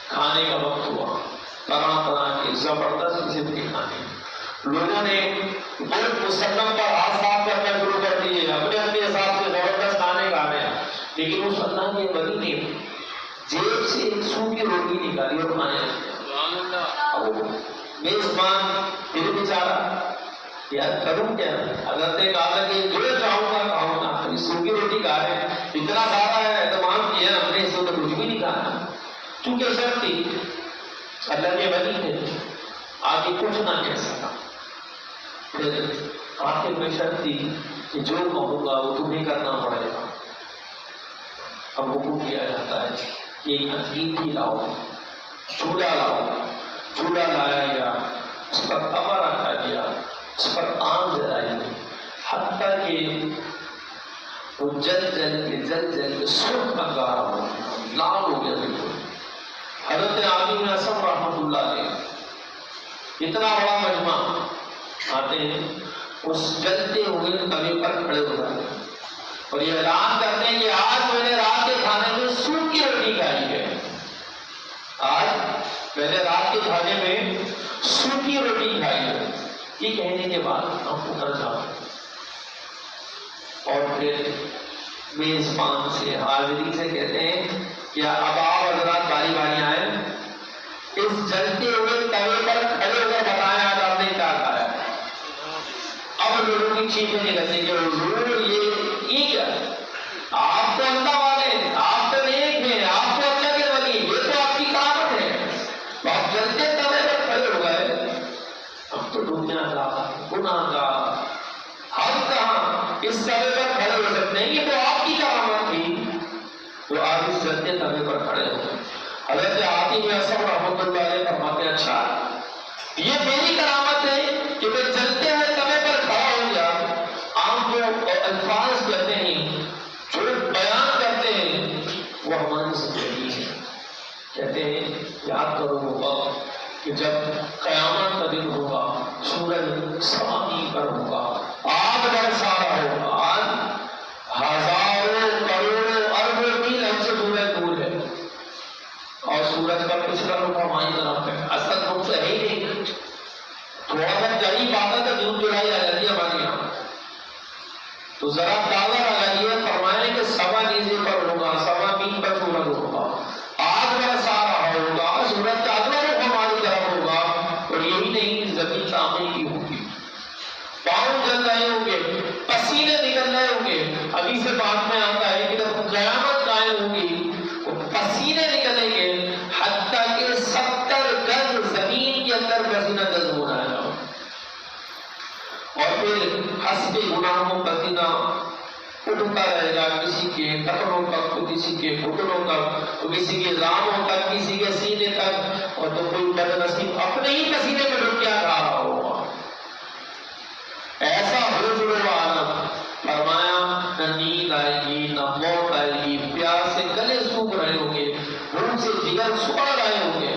کھانے کا وقت ہوا، طرح کی زبردست قسم کے کھانے، لوگوں نے ملک مسلم پر ہاتھ صاف کرنا شروع کر دیے، اپنے اپنے حساب سے زبردست کھانے کھانے، لیکن اس اللہ کے ولی نے جیب سے ایک سو کی روٹی نکالی اور کھانے لگا۔ میزبان پھر بیچارہ یار کروں کیا، حضرت نے کہا کہ جو چاہوں گا کھاؤں گا، ابھی سو کی روٹی کھا رہے ہیں، اتنا سارا ہے اہتمام کیا ہم نے، اس کو تو کچھ بھی نہیں کھانا، چونکہ شرط تھی اللہ کے ولی تھے، آگے کچھ نہ کہہ سکا۔ پھر آخر میں شرط تھی کہ جو کہوں گا وہ تمہیں کرنا پڑے گا۔ اب حکم کیا جاتا ہے ایک عقیقی لاؤ، چولہا لاؤ، چولہا لایا گیا، اس پر توا رکھا گیا، اس پر آگ جلائی گئی، حتیٰ کہ وہ جل کے سرخ انگارہ ہو گیا، لال ہو گیا بالکل۔ حضرت عالم اعظم رحمۃ اللہ علیہ اتنا بڑا مجمع آتے ہیں، اس جلتے ہوئے توے پر کھڑے ہو جاتے ہیں اور یہ اعلان کرتے ہیں کہ آج میں نے رات کے کھانے میں سوکھی روٹی کھائی ہے، آج میں نے رات کے کھانے میں سوکھی روٹی کھائی ہے۔ یہ کہنے کے بعد ہم اتر جاتے اور پھر میزبان سے، حاضری سے کہتے ہیں کیا اب آپ حضرات باری باری آئے، اس جلتے ہوئے توے پر کھڑے ہو کر بتائیں آج آپ نے کیا کھایا۔ اب لوگوں کی چیزیں نکلنے کہ حضور یہ کیا، آپ تو اللہ والے، آپ تو نیک ہیں، آپ تو اللہ کے ولی، یہ تو آپ کی کرامت ہے، تو آپ جلتے توے پر کھڑے ہو گئے، اب تو دنیا کا گناہ کا ہم کہاں اس توے پر کھڑے ہو سکتے ہیں، یہ تو آپ کی کرامت تھی، تو آپ اس جلتے توے پر کھڑے ہو گئے۔ حضرت عاطف اعظم رحمۃ اللہ علیہ فرماتے ہیں اچھا یہ میری کرامت ہے کہ میں جلتے ہوئے توے پر کھڑا ہو گیا۔ عام جو الفاظ کہتے ہیں، جو بیان کرتے ہیں، وہ ہماری زندگی ہے۔ کہتے ہیں یاد کرو وہ وقت کہ جب قیامت کا دن ہوگا، سورج سامنے پر ہوگا، آگ برسا رہا ہوگا، آج ہزاروں کروڑوں اربوں میل ہم سے دور ہے اور سورج کا پچھلا رخ ہماری طرف ہے، اصل رخ سے ہے ہی نہیں، تھوڑا سا قریب آتا تو جون جولائی آ جاتی ہے ہمارے یہاں، تو ذرا اندازہ لگائیے، فرمائیں کہ سوا نیزے پر ہوگا، سوا میل پر سورج ہوگا، آگ برسا رہا ہوگا، سورج کا اگلا رخ ہماری طرف ہوگا، اور یہی نہیں زمین تعمیر کی ہوگی، پاؤں جل رہے ہوں گے، پسینے نکل رہے ہوں گے۔ ابھی سے بات میں آتا ہے کہ جب قیامت قائم ہوگی تو پسینے نکلیں گے، حتیٰ کہ 70 گز زمین کے اندر پسینہ گز ہو رہا ہے، اور پھر حسب گناہوں پسینہ اٹھتا رہے گا، کسی کے ٹخنوں تک تو کسی کے گھٹنوں تک تو کسی کے راموں تک، کسی کے سینے تک، اور تو کوئی بد نصیب اپنے ہی پسینے میں ڈب کیا کھا رہا ہوگا۔ ایسا حجر و عالم، فرمایا نہ نیند آئے گی، نہ موت آئے گی، پیاس سے گلے سوکھ رہے ہوں گے، بھوک سے جگر سکڑ رہے ہوں گے،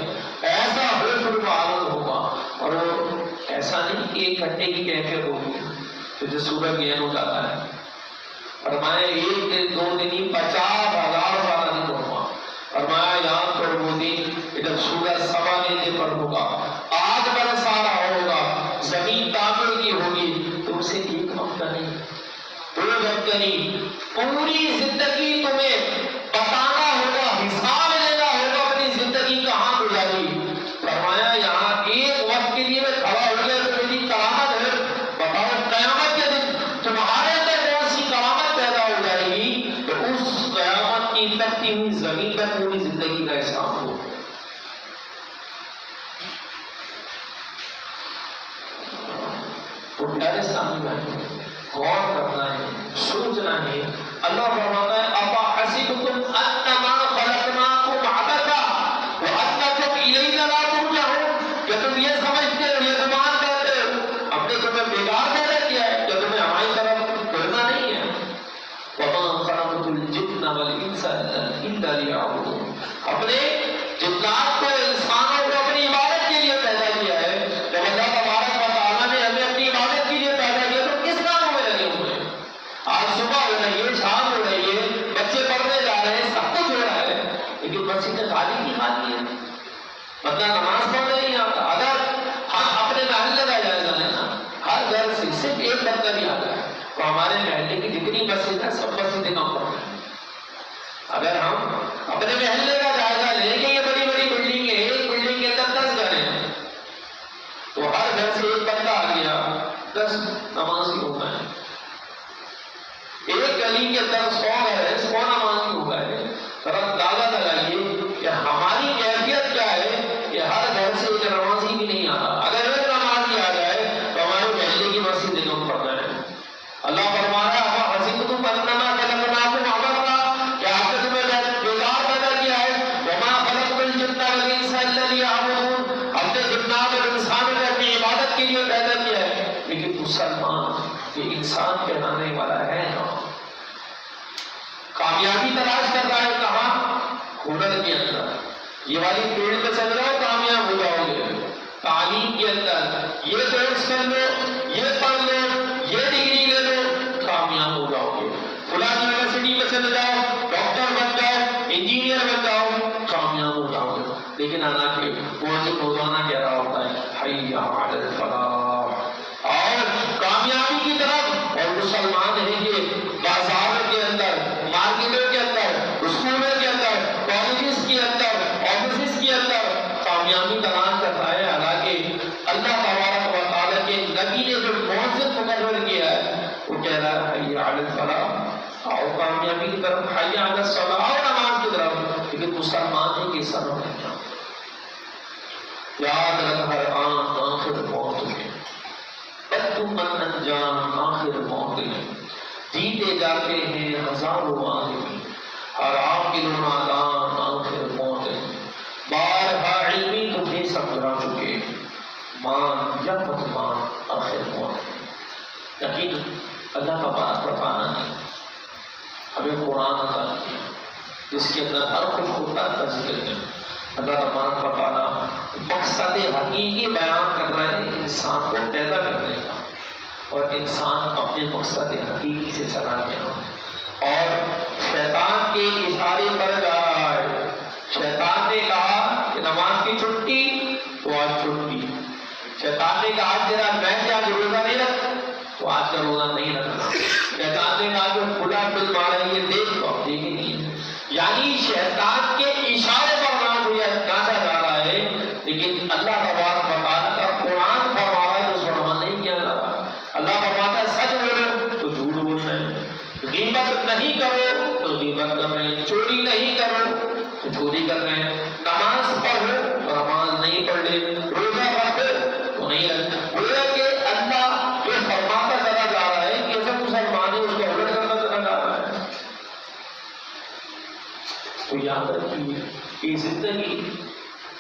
ایسا حجر و عالم ہوگا۔ اور وہ ایسا نہیں کہ ایک گھنٹے کی کیفیت ہوگی تو جو سورج گہن ہو جاتا ہے، فرمایا ایک دن دو دن ہی 50,000 والا دن ہوگا۔ فرمایا یاد کرو وہ دن جب سورج سوا نیزے پر ہوگا، آگ برسا رہا ہوگا، زمین تعمیر کی ہوگی، تم سے ایک وقت نہیں، دو وقت نہیں، پوری زندگی تمہیں بتانا ہوگا، حساب لینا ہوگا اپنی زندگی کہاں گزاری۔ فرمایا یہاں ایک وقت کے لیے میں کھڑا ہو گیا تو میری کرامت ہے، بتاؤ قیامت کے دن تمہارے اندر کون سی کرامت پیدا ہو جائے گی تو اس قیامت کی تپتی ہوئی زمین پر پوری زندگی کا حساب ہو۔ تو پیارے سامنے بھائی غور کرنا ہے، سوچنا ہے۔ اللہ فرماتا ہے افا حسبتم انما خلقناکم عبثا وانکم الینا لا ترجعون، کیا تم یہ سمجھتے ہو، یہ گمان کرتے ہو اپنے تمہیں بیکار پیدا کیا ہے، کیا تمہیں ہماری طرف کرنا نہیں ہے۔ وما خلقت الجن والانس الا لیعبدون، اپنے جنات کو، انسانوں کو اپنی عبادت کے لیے پیدا کیا ہے۔ جب اللہ تبارک و تعالیٰ نے ہمیں اپنی عبادت کے لیے پیدا کیا تو کس کاموں میں لگے ہوئے ہیں؟ آج صبح ہو رہی ہے، شام ہو رہی ہے، بچے پڑھنے جا رہے ہیں، سب کچھ ہو رہا ہے، لیکن مسجد خالی کی خالی ہے، بندہ نماز پڑھنے نہیں آتا۔ اگر ہم اپنے محلے کا جائزہ لیں نا، ہر گھر سے صرف ایک بندہ بھی آتا ہے تو ہمارے محلے کی جتنی مسجد ہے سب مسجدیں کم پڑ رہی ہیں۔ اگر ہم اپنے محلے کا جائزہ لیں کہ یہ بڑی بڑی بلڈنگ ہے، ایک بلڈنگ کے اندر 10 گھر ہیں تو ہر گھر سے ایک بندہ آ گیا، 10 نمازی ہو گئے۔ ایک گلی کے اندر 100 گھر ہے، 100 نمازی ہو گئے۔ ذرا اندازہ لگائیے کہ ہماری کیفیت کیا ہے کہ ہر گھر سے ایک نمازی بھی نہیں آتا۔ اگر ایک نمازی آ جائے تو ہمارے محلے کی مسجد کم پڑ رہا ہے۔ اللہ فرما رہا ہے حسبتم انما خلقناکم عبثا، کہ آپ نے تمہیں بیکار پیدا کیا ہے، علم کے اندر، یہ والی فیلڈ میں چل رہا ہو کامیاب ہو جاؤ گے، تعلیم کے اندر یہ کورس کر لو، یہ پڑھ لو، یہ ڈگری لے لو، کامیاب ہو جاؤ گے، فلاں یونیورسٹی میں چلے جاؤ، ڈاکٹر بن جاؤ، انجینئر بن جاؤ، کامیاب ہو جاؤ گے۔ لیکن حالانکہ وہ جو روزانہ کہہ رہا ہوتا ہے حی علی الفلاح، اور کامیابی کی طرف، اور مسلمان ہیں کہ بازار کے اندر، مارکیٹوں کے اندر، اسکولوں کے اندر، کالجز کے اندر، آفیسز کے اندر کامیابی تلاش کرتا ہے، حالانکہ اللہ تبارک و تعالیٰ کے نبی نے جو موضوع مقرر کیا ہے وہ کہہ رہا ہے حی علی الفلاح، اور کامیابی کی طرف، حی علی الصلاح، اور نماز کی طرف۔ لیکن مسلمان ہیں کہ سر نہیں، یاد رکھ ہر آن آخر موت ہے، من انجام آخر موت ہے، جیتے جاتے ہیں ہزاروں آدمی، ہر عاقل و نادان آخر موت ہے، بارہا علمی تمہیں سمجھا چکے، مان یا مت مان آخر موت ہے۔ یقین اللہ کا بات بتانا نہیں، ہمیں قرآن عطا کیا جس کے اندر ہر کچھ ہوتا کا ذکر ہے۔ اللہ تبارک و تعالیٰ مقصد حقیقی بیان کر رہے ہیں انسان کو پیدا کرنے کا، اور انسان اپنے مقصد حقیقی سے چلا گیا اور شیطان کے اشارے پر جا رہا ہے۔ شیطان نے کہا کہ نماز کی چھٹی تو آج چھٹی، شیطان نے کہا تیرا میں آج روزہ نہیں رکھ تو آج کا روزہ نہیں رکھنا، شیطان نے کہا جو کھلا بل مارا یہ دیکھ تو اب دیکھ نہیں ہے۔ یعنی شیطان کے اشارے پر ناچا جا رہا ہے، لیکن اللہ تبارک و تعالیٰ کا قرآن فرما رہا ہے تو اس پر عمل نہیں کیا جا رہا۔ اللہ فرماتا ہے سچ بولو تو جھوٹ بول رہے ہیں، غیبت نہیں کرو تو غیبت کر رہے ہیں، چوری نہیں کرو تو چوری کر رہے ہیں، نماز پڑھو تو نماز نہیں پڑھ لے، روزہ رکھو تو نہیں رکھ۔ گویا کہ اللہ جو فرماتا چلا جا رہا ہے کہ جب مسلمان ہے اس کو الٹ کرتا چلا جا رہا ہے۔ تو یاد رکھیے کہ زندگی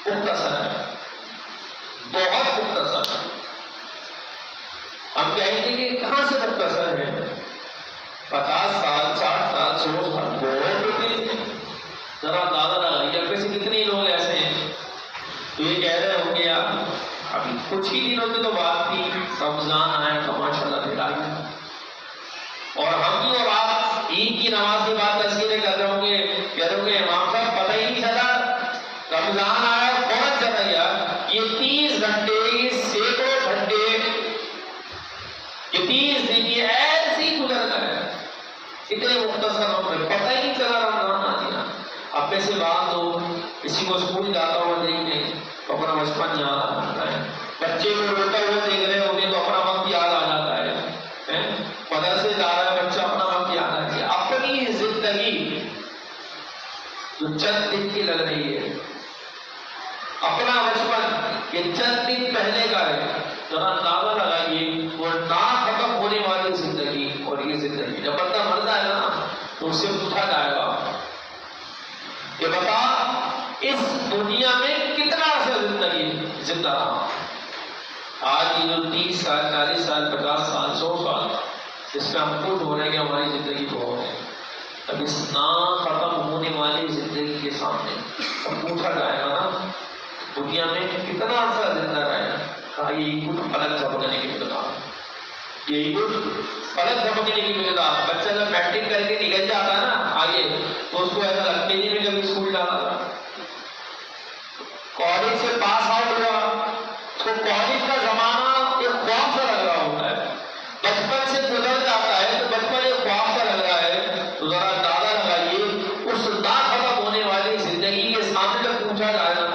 مختصر ہے، بہت مختصر ہے۔ ہم کہیں گے کہ کہاں سے مختصر ہے؟ 50 سال، 60 سال، 100 سال بہت ہوتے ہیں۔ ذرا اندازہ لگائیے اب سے کتنے لوگ ایسے ہیں تو یہ کہہ رہے ہوں گے آپ ابھی کچھ ہی دنوں کی تو بات تھی، رمضان آیا تو ماشاء اللہ دلائی، اور ہم بھی اور آپ عید کی نماز کی بات تذکرے کر رہے ہوں گے، کہہ رہے ہوں گے امام صاحب پتہ ہی نہیں چلا، رمضان آیا فوراً چلا گیا۔ یہ 30 گھنٹے، یہ سینکڑوں گھنٹے، یہ 30 دن یہ ایسے ہی گزر گئے، اتنے مختصر ہو گئے، پتہ ہی نہیں چلا رمضان آ گیا۔ اب میں سے بات ہو کسی کو اسکول جاتا ہوا دیکھنے تو اپنا بچپن یاد آ جاتا ہے، بچے کو روتا ہوا دیکھ رہے ہوں گے تو اپنا وقت یاد آ جاتا ہے، مدرسے جا رہا ہے بچہ اپنا وقت یاد آ گیا۔ اپنی زندگی جو چند دن کی لگ رہی ہے، اپنا بچپن یہ چند دن پہلے کا ہے، ذرا اندازہ لگائیے وہ نہ ختم ہونے والی زندگی اور یہ زندگی۔ جب بندہ مر جائے گا نا تو اس سے پوچھا جائے گا کہ بتا اس دنیا میں کتنا عرصہ زندگی زندہ رہا۔ آج یہ جو 30 سال، 40 سال، 50 سال، 100 سال اس میں ہم خود ہو رہے ہیں کہ ہماری زندگی بہت ہے۔ اب اس نہ ختم ہونے والی زندگی کے سامنے اب پوچھا جائے گا نا دنیا میں کتنا عرصہ زندہ رہے، کہا یہی کچھ پلک جھپکنے کی مقدار، یہی کچھ پلک جھپکنے کی مقدار۔ بچہ جب میٹرک کر کے نکل جاتا ہے نا آگے تو اس کو ایسا لگتا ہے میں کبھی اسکول ڈالا تھا، کالج سے پاس آؤٹ ہوا تو کالج کا زمانہ ایک خواب سا لگ رہا ہوتا ہے، بچپن سے گزر جاتا ہے تو بچپن ایک خواب سا لگ رہا ہے۔ تو ذرا اندازہ لگائیے اس نہ ختم ہونے والی زندگی کے سامنے جب پوچھا جائے گا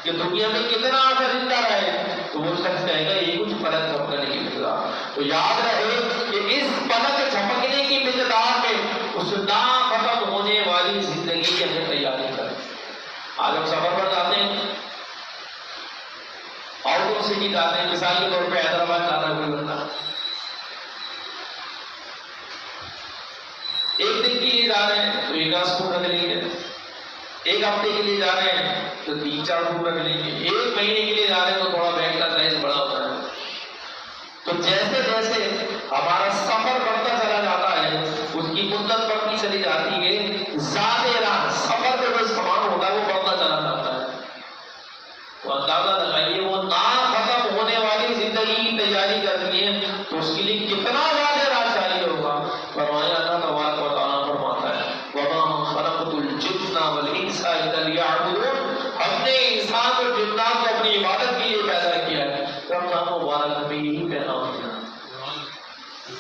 کہ دنیا میں کتنا عرصہ زندہ رہے تو وہ شخص کہے گا یہ کچھ پلک جھپکنے کی مقدار۔ تو یاد رہے کہ اس پلک جھپکنے کی مقدار میں اس نہ ختم ہونے والی زندگی کی ہمیں تیاری کریں۔ آج ہم سفر پر جاتے ہیں، آؤٹ آف سٹی جاتے ہیں، مثال کے طور پہ حیدرآباد جاتا ہے کوئی بندہ، ایک دن کے لیے جا رہے ہیں تو ایک اسکول رکھ لیں گے، ایک ہفتے کے لیے جا رہے ہیں تو 3-4 روم رکھ لیں گے، ایک مہینے کے لیے جا رہے ہیں تو تھوڑا بیگ کا سائز بڑا ہوتا ہے۔ تو جیسے جیسے ہمارا سفر بڑھتا چلا جاتا ہے اس کی مدت بڑھتی چلی جاتی ہے، زیادہ سفر میں جو سامان ہوتا ہے وہ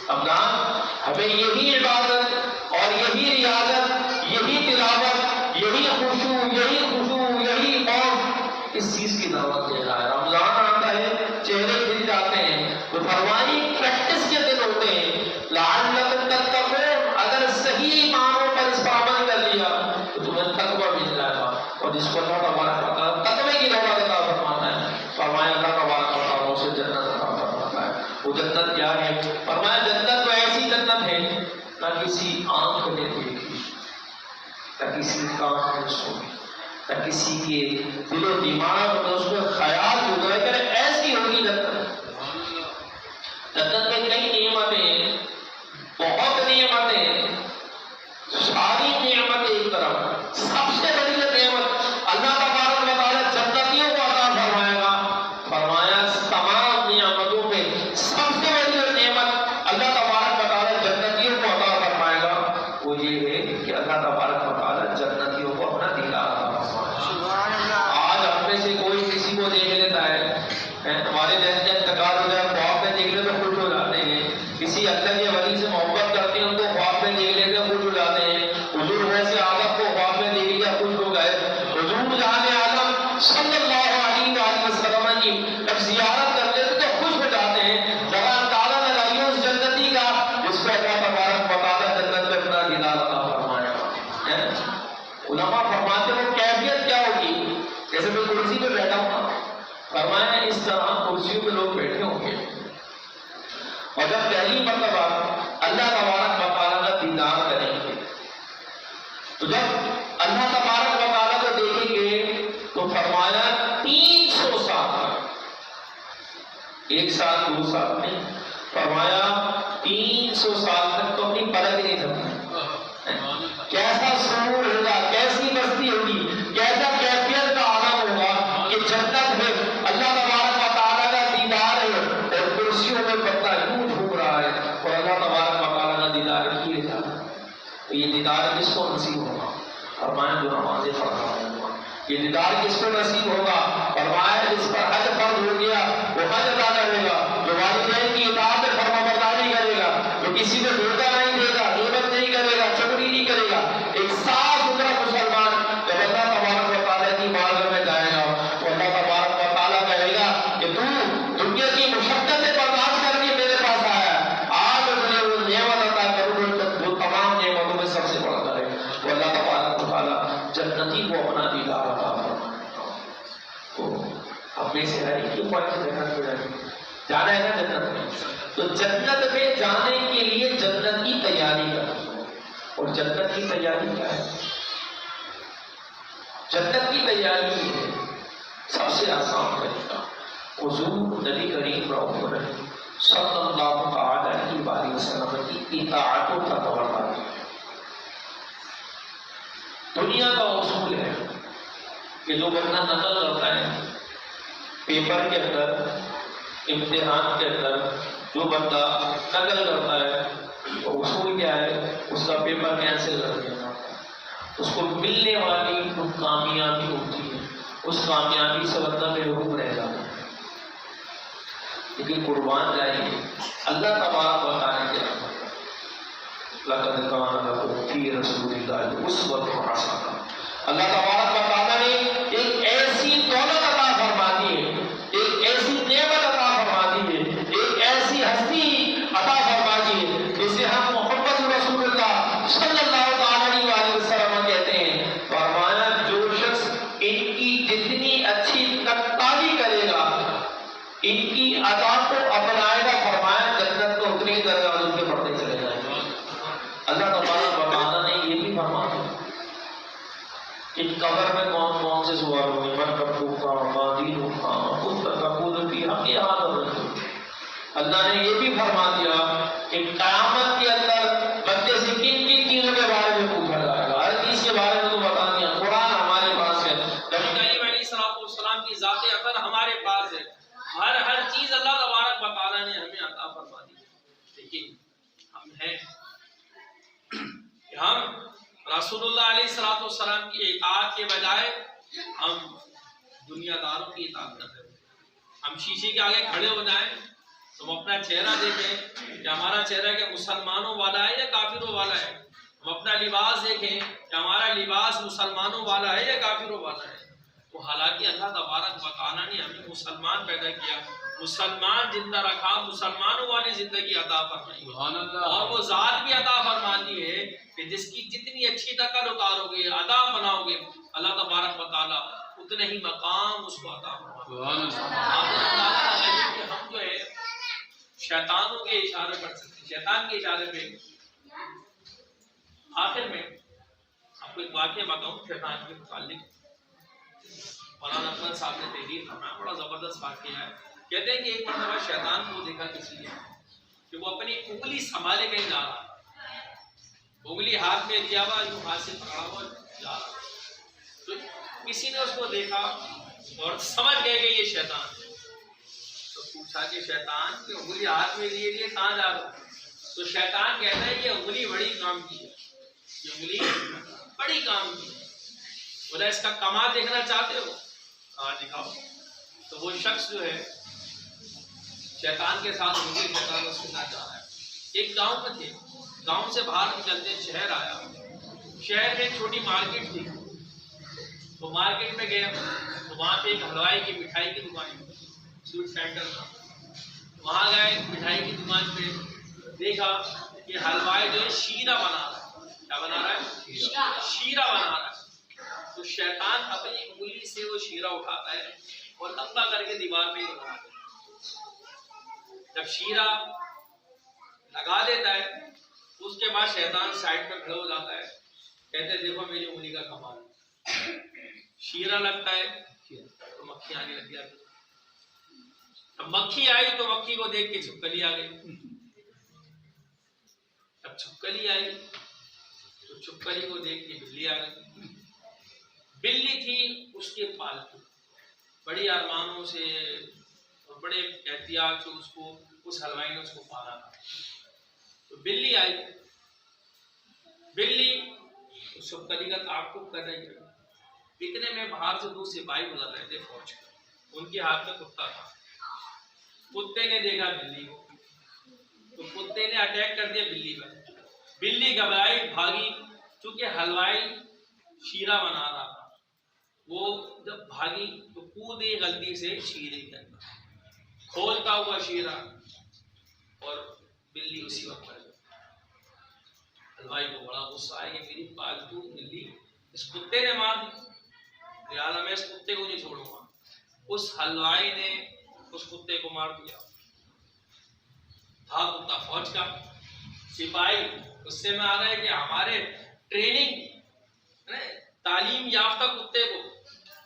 رمضان ہمیں یہی عبادت اور یہی ریاضت، یہی تلاوت، یہی خشوع، یہی خوف، اس چیز کی دعوت دے رہا ہے۔ رمضان آتا ہے، چہرے کھل جاتے ہیں، تو فرمائی پریکٹس کے دن ہوتے ہیں، لعلکم تتقون، اگر صحیح معنوں پر اس پر عمل کر لیا تو تمہیں تقوی مل جائے گا، اور جس کو اللہ تبارک و تعالیٰ تقوی کی دولت عطا فرماتا ہے، فرمایا اللہ تبارک و تعالیٰ اسے جنت عطا فرماتا ہے۔ وہ جنت کیا ہے؟ فرمایا جنت تو ایسی جنت ہے نہ کسی آنکھ نے دیکھی، نہ کسی کان نے سنی، نہ کسی کے دل و دماغ میں اس کو خیال گزرے کرے، ایسی ہوگی جنت۔ جنت میں کئی نعمتیں، بہت نعمتیں، ساری نعمتیں ایک طرف، سب سے بڑی نعمت اللہ تبارک و تعالیٰ جنتیوں کو عطا فرمائے گا۔ فرمایا تمام نعمتوں پہ سب سے بڑی نعمت اللہ تبارک و تعالیٰ جنتیوں کو عطا فرمائے گا، وہ یہ ہے کہ اللہ تبارک و تعالیٰ جنتیوں کو اپنا دیدار عطا فرمائے گا۔ آج ہم میں سے کوئی کسی کو دیکھ لیتا ہے، ہمارے ذہن میں انتقال ہو جائے، خواب میں دیکھ لے تو خوش ہو جاتے ہیں، کسی اللہ کے ولی سے محبت کرتے ہیں ان کو خواب میں دیکھ لیتے ہیں خوش ہو جاتے ہیں، حضور ویسے آدم کو خواب میں دیکھ لیا خوش ہو گئے، حضور جہاں آدم صلی اللہ علیہ وآلہ وسلم کی جب زیارت کر لیتے تو خوش ہو جاتے ہیں، جگہ تعالیٰ نے لگی اس جنتی کا جس کو اللہ تبارک و تعالیٰ جنت میں اپنا دیدار عطا فرمایا ہے۔ علماء فرماتے ہیں وہ کیفیت کیا ہوگی؟ جیسے میں کرسی پہ بیٹھا ہوں، فرمایا اس طرح کرسیوں پہ لوگ بیٹھے ہوں گے، اور جب پہلی مرتبہ اللہ تبارک و تعالیٰ کا دیدار کریں گے تو جب اللہ تبارک و تعالیٰ کو دیکھیں گے تو فرمایا 300 سال تک، ایک سال 2 سال نہیں، فرمایا 300 سال تک تو اپنی پلک نہیں جھپکیں۔ کیسا سرور ہوگا، کیسی مستی ہوگی، کیسا کیفیت کا عالم ہوگا کہ جنت میں اللہ تبارک و تعالیٰ کا دیدار ہے اور کرسیوں میں بندہ یوں جھوم رہا ہے اور اللہ تبارک و تعالیٰ کا دیدار کیے جا رہا ہے۔ تو یہ دیدار کس کو نصیب ہوگا؟ فرمایا جو نمازیں پڑھ رہا ہے۔ یہ دیدار کس کو نصیب ہوگا؟ فرمایا جس پر حج فرض ہو گیا وہ حج ادا کرے گا، جو والدین کی اطاعت فرما برداری کرے گا، جو کسی کو دھوکہ نہیں دے گا، غیبت نہیں کرے گا، چغلی نہیں کرے گا، ایک صاف ستھرا مسلمان جب اللہ تبارک و تعالیٰ کی بارگاہ میں جائے گا تو اللہ تبارک و تعالیٰ کہے گا کہ تو دنیا کی مشقتیں برداشت کر کے میرے پاس آیا ہے، آج مجھے وہ نعمت عطا کروں جو تمام نعمتوں میں سب سے بڑھ کر ہے۔ تو اللہ تبارک و تعالیٰ جنتی کو اپنا دیدار عطا فرمائے۔ تو اب میں سے ہے کیوں پانچ جنت میں جانا ہے نا جنت میں، تو جنت میں جانے کے لیے جنت کی تیاری کرنا ہے۔ اور جنت کی تیاری کیا ہے؟ جنت کی تیاری ہے سب سے آسان طریقہ، حضور نبی کریم رؤوف الرحیم صلی اللہ علیہ وآلہ وسلم کی اطاعت و تابعداری۔ دنیا کا اصول ہے کہ جو بندہ نقل کرتا ہے پیپر کے اندر، امتحان کے اندر، جو بندہ نقل کرتا ہے تو اصول کیا ہے؟ اس کا پیپر کینسل کر دینا، اس کو ملنے والی جو کامیابی ہوتی ہے اس کامیابی سے بندہ محروم رہ جاتا ہے۔ لیکن قربان جائیے اللہ تبارک و تعالیٰ کے لقد کان لکم فی رسول اللہ اسوۃ حسنہ، اللہ تبارک و تعالیٰ نے ایک ایسی دولت عطا فرما دی ہے، ایک ایسی نعمت عطا فرما دی ہے، ایک ایسی ہستی عطا فرما دی ہے جسے ہم محمد رسول اللہ صلی اللہ علیہ وآلہ وسلم کہتے ہیں۔ فرمایا جو شخص ان کی جتنی اچھی تقداری کرے گا، ان کی ادا کو اپنائے گا، فرمایا جنت کو اتنے دروازوں کے پڑھتے چلے جائیں گے۔ اللہ تبارک و تعالیٰ نے یہ بھی فرما دیا کہ قبر میں کون کون سے سوال ہوں گے، من ربک ما دینک خود تقول فی حق ھذا الرجل۔ اللہ نے یہ بھی فرما دیا کہ قیامت کے اندر بندے سے کن کن چیزوں کے بارے میں پوچھا جائے گا، ہر چیز کے بارے میں تو بتا دیا۔ قرآن ہمارے پاس ہے، نبی کریم علیہ السلام کی ذات اقدس ہمارے پاس ہے، ہر چیز اللہ تبارک و تعالیٰ نے ہمیں عطا فرما دی ہے۔ لیکن ہم ہیں کہ ہم رسول اللہ علیہ السلام کی اطاعت کے بجائے ہم دنیا داروں کی اطاعت کرتے ہیں۔ ہم شیشے کے آگے کھڑے ہو جائیں تم اپنا چہرہ دیکھیں کہ ہمارا چہرہ کیا مسلمانوں والا ہے یا کافروں والا ہے. ہم اپنا لباس دیکھیں کہ ہمارا لباس مسلمانوں والا ہے یا کافروں والا ہے. تو حالانکہ اللہ تبارک و تعالیٰ نے ہمیں مسلمان پیدا کیا، مسلمان زندہ رکھا، مسلمانوں والی زندگی عطا فرمائی، اور وہ ذات بھی عطا فرماتی ہے کہ جس کی جتنی اچھی نقل اتارو گے، ادا بناؤ گے، اللہ تبارک و تعالیٰ اتنے ہی مقام اس کو عطا فرماتا ہے. ہم جو ہے شیطانوں کے اشارے پر سکتے، شیطان کے اشارے پہ. آخر میں آپ کو ایک واقعہ بتاؤں شیطان کے متعلق. مولانا اکمل صاحب نے تحریر فرمایا، بڑا زبردست واقعہ ہے. کہتے ہیں کہ ایک مرتبہ شیطان کو دیکھا کسی نے کہ وہ اپنی انگلی سنبھالے کہیں جا رہا تھا، انگلی ہاتھ میں دیا ہوا، یوں ہاتھ سے پکڑا ہوا جا رہا. تو کسی نے اس کو دیکھا اور سمجھ گئے کہ یہ شیطان ہے. تو پوچھا کہ شیطان کی انگلی ہاتھ میں لیے لیے کہاں جا رہا؟ تو شیطان کہتا ہے یہ انگلی بڑی کام کی ہے، یہ انگلی بڑی کام کی ہے. بولا اس کا کمال دیکھنا چاہتے ہو؟ ہاں دکھاؤ. تو وہ شخص جو ہے شیطان کے ساتھ انگلی، شیطان اس کے ساتھ جا رہا ہے. ایک گاؤں میں تھے، گاؤں سے باہر نکلتے شہر آیا. شہر میں ایک چھوٹی مارکیٹ تھی. تو مارکیٹ میں گیا تو وہاں پہ ایک حلوائی کی مٹھائی کی دکان تھی، سویٹ سینٹر تھا. وہاں گئے مٹھائی کی دکان پہ، دیکھا کہ حلوائی جو ہے شیرہ بنا رہا ہے. کیا بنا رہا ہے؟ شیرہ بنا رہا ہے. تو شیطان اپنی انگلی سے وہ شیرہ اٹھاتا ہے اور لمبا کر کے دیوار پہ لگا دیتا ہے. جب شیرہ لگا دیتا ہے اس کے بعد شیطان سائڈ پہ کھڑا ہو جاتا ہے، کہتے ہیں دیکھو میری انگلی کا کمال. شیرہ لگتا ہے تو مکھی آنے لگ جاتی. اب مکھی آئی تو مکھی کو دیکھ کے چھپکلی آ گئی. اب چھپکلی آئی تو چھپکلی کو دیکھ کے بلی آ گئی. بلی تھی اس کے پالتو، بڑی ارمانوں سے اور بڑے احتیاط سے اس کو اس حلوائی نے اس کو پالا تھا. تو بلی آئی، بلی اس چھپکلی کا تعاقب کر رہی ہے. اتنے میں باہر سے دو سپاہی گزر رہے تھے فوج کے، ان کے ہاتھ میں کتا تھا. کتے نے دیکھا بلی کو تو کتے نے اٹیک کر دیا بلی پر. بلی گھبرائی بھاگی، چونکہ حلوائی شیرہ بنا رہا تھا. وہ جب بھاگی تو کودی غلطی سے شیرے کے اندر، کھولتا ہوا شیرہ، اور بلی اسی وقت مر گئی. حلوائی کو بڑا غصہ آیا کہ میری پالتو بلی اس کتے نے مار دی، لہٰذا میں اس کتے کو نہیں چھوڑوں گا. اس حلوائی نے اس کتے کو مار دیا. تھا کتا فوج کا. سپاہی غصے میں آ رہا ہے کہ ہمارے ٹریننگ تعلیم یافتہ کتے کو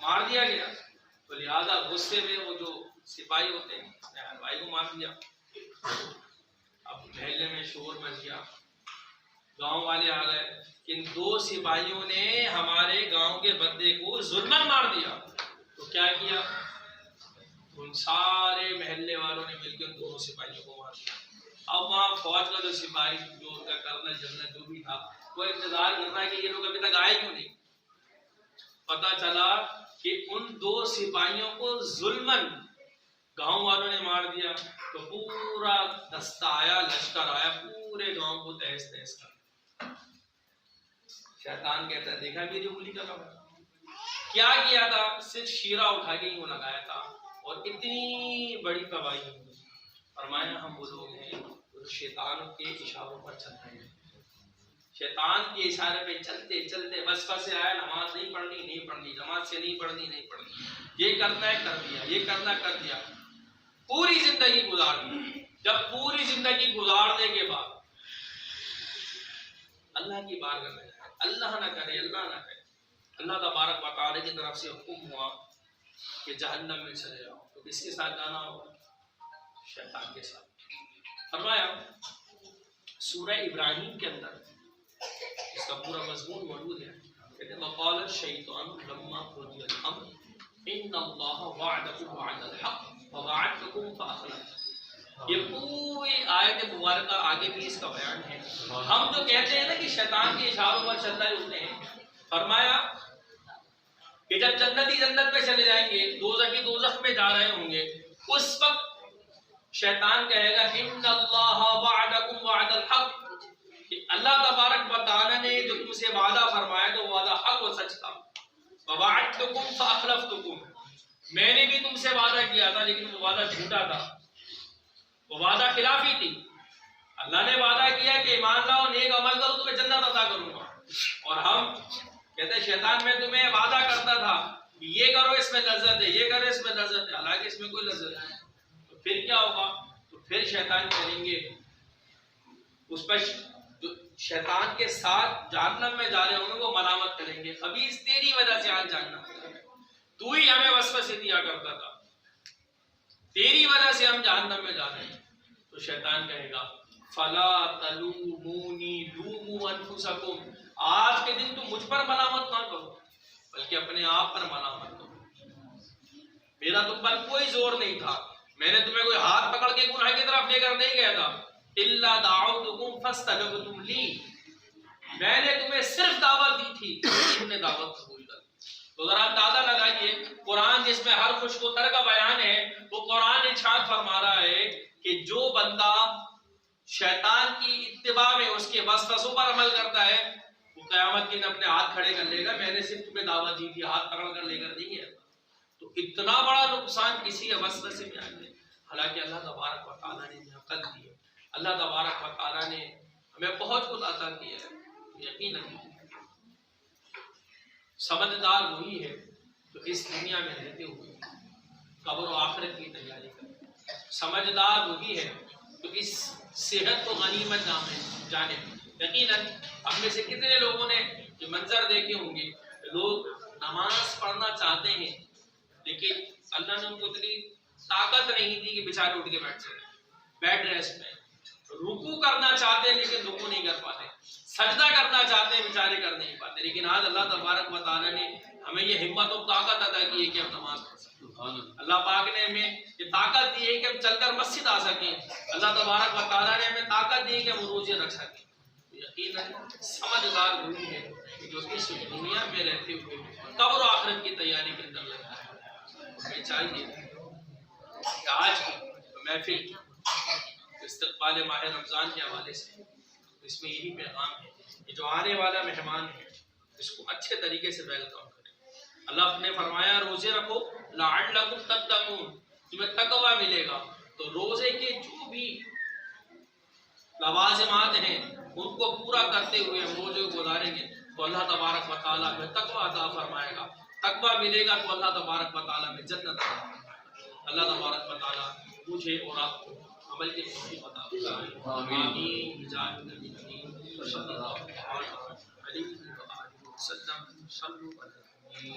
مار دیا گیا. تو لہٰذا غصے میں وہ جو سپاہی ہوتے ہیں نے حلوائی کو مار دیا. اب محلے میں شور مچ گیا، گاؤں والے آ گئے کہ ان دو سپاہیوں نے ہمارے گاؤں کے بندے کو ظلمن مار دیا. تو کیا کیا؟ ان سارے محلے والوں نے مل کے ان دونوں سپاہیوں کو مار دیا. اب وہاں فوج کا جو سپاہی جو ان کا کرنل جنرل جو بھی تھا وہ انتظار کر رہا ہے کہ یہ لوگ ابھی تک آئے کیوں نہیں. پتا چلا کہ ان دو سپاہیوں کو ظلمن گاؤں والوں نے مار دیا. تو پورا دستہ آیا، لشکر آیا، پورے گاؤں کو تہس تہس کر. شیطان کہتا ہے دیکھا میری انگلی کا کام کیا کیا تھا؟ صرف شیرہ اٹھا کے ہی وہ لگایا تھا اور اتنی بڑی تباہی ہوئی. فرمایا ہم وہ لوگ ہیں جو شیطان کے اشاروں پر چلتے ہیں، شیطان کے اشارے پہ چلتے چلتے بس سے آیا نماز نہیں پڑھنی نہیں پڑھنی، جماعت سے نہیں پڑھنی نہیں پڑھنی، یہ کرنا ہے کر دیا، یہ کرنا کر دیا، پوری زندگی گزار دی. جب پوری زندگی گزارنے کے بعد اللہ کی بارگاہ میں جائے، اللہ نہ کرے، اللہ نہ کرے، اللہ تبارک و تعالی کی طرف سے حکم ہوا کہ جہنم میں چلے جاؤ، تو کس کے ساتھ جانا ہوگا؟ شیطان کے ساتھ. فرمایا سورہ ابراہیم کے اندر اس کا پورا مضمون موجود ہے. کہتے ہیں وقال الشیطان لما قضی الامر ان اللہ وعدکم وعد الحق ووعدتکم فاخلفتکم. یہ پوری آیت مبارکہ آگے بھی اس کا بیان ہے. ہم جو کہتے ہیں نا کہ شیطان کے اشاروں پر چل رہے ہوتے ہیں، فرمایا کہ جب جنتی جنت میں چلے جائیں گے، دوزخی دوزخ میں جا رہے ہوں گے، اس وقت شیطان کہے گا ان اللہ وعدکم وعد الحق، کہ اللہ تبارک و تعالیٰ نے جو تم سے وعدہ فرمایا تو وعدہ حق و سچ تھا، ووعدتکم فاخلفتکم، میں نے بھی تم سے وعدہ کیا تھا لیکن وہ وعدہ جھوٹا تھا، وہ وعدہ خلافی تھی۔ اللہ نے وعدہ کیا کہ ایمان لاؤ نیک عمل کرو تمہیں جنت عطا کروں گا، اور ہم کہتے ہیں شیطان میں تمہیں وعدہ کرتا تھا کہ یہ کرو اس میں لذت ہے، یہ کرو اس میں لذت ہے، حالانکہ اس میں کوئی لذت نہیں ہے۔ تو پھر کیا ہوگا؟ تو پھر شیطان کریں گے اس پر، جو شیطان کے ساتھ جہنم میں جا رہے ہوں گے وہ ملامت کریں گے، خبیث تیری وجہ سے آج جہنم میں، تو ہی ہمیں وسوسے دیا کرتا تھا، تیری وجہ سے ہم جہنم میں جا رہے ہیں۔ تو شیطان کہے گا فلا تلومونی لوموا انفسکم، آج کے دن تم مجھ پر ملامت نہ کرو بلکہ اپنے آپ پر ملامت کرو، میرا تم پر کوئی زور نہیں تھا، میں نے تمہیں کوئی ہاتھ پکڑ کے گناہ کی طرف لے کر نہیں گیا تھا، الا دعوتکم فاستجبتم لی، میں نے تمہیں صرف دعوت دی تھی، تم نے دعوت قبول کر لی۔ تو ذرا اندازہ لگائیے، قرآن جس میں ہر خوش گوار کا بیان ہے، وہ قرآن ارشاد فرما رہا ہے کہ جو بندہ شیطان کی اتباع میں اس کے وسوسوں پر عمل کرتا ہے وہ قیامت کے دن اپنے ہاتھ کھڑے کر لے گا، میں نے صرف تمہیں دعوت دی تھی، ہاتھ پکڑ کر لے کر نہیں گیا تھا۔ تو اتنا بڑا نقصان کسی وسوسے میں آ جائے، حالانکہ اللہ تبارک و تعالیٰ نے عقل دی ہے، اللہ تبارک و تعالیٰ نے ہمیں بہت کچھ عطا کیا ہے۔ یقیناً سمجھدار وہی ہے جو اس دنیا میں رہتے ہوئے قبر و آخرت کی تیاری کرے، سمجھدار وہی ہے تو اس صحت کو غنیمت جانے۔ یقیناً ہم میں سے کتنے لوگوں نے یہ منظر دیکھے ہوں گے، لوگ نماز پڑھنا چاہتے ہیں لیکن اللہ نے ان کو اتنی طاقت نہیں دی کہ بیچارے اٹھ کے بیٹھ سکے، بیڈ ریسٹ میں، رکوع کرنا چاہتے ہیں لیکن رکوع نہیں کر پاتے، سجدہ کرنا چاہتے ہیں بیچارے کر نہیں پاتے، لیکن آج اللہ تبارک و تعالیٰ نے ہمیں یہ ہمت و طاقت عطا کی ہے کہ ہم نماز پڑھ سکیں۔ اللہ پاک نے ہمیں یہ طاقت دی ہے کہ ہم چل کر مسجد آ سکیں، اللہ تبارک و تعالیٰ نے ہمیں طاقت دی ہے کہ ہم روزے رکھ سکیں۔ یقیناً سمجھدار وہی ہے کہ جو اس دنیا میں رہتے ہوئے قبر و آخرت کی تیاری کے اندر لگا ہے۔ ہمیں چاہیے کہ آج کی محفل استقبال ماہ رمضان کے حوالے سے اس میں یہی پیغام ہے کہ جو آنے والا مہمان ہے اس کو اچھے طریقے سے ویلکم کریں۔ اللہ نے فرمایا روزے رکھو لعلکم تتقون، تمہیں تقوی ملے گا۔ تو روزے کے جو بھی لوازمات ہیں ان کو پورا کرتے ہوئے ہم روزے کو گزاریں گے تو اللہ تبارک و تعالیٰ ہمیں تقوی عطا فرمائے گا، تقوی ملے گا تو اللہ تبارک و تعالیٰ ہمیں جنت عطا فرمائے گا۔ اللہ تبارک و تعالیٰ مجھے اور آپ کو عمل کی توفیق عطا فرمائے۔ آمین بجاہ النبی کریم صلی اللہ علیہ وسلم۔ صلوا علی النبی۔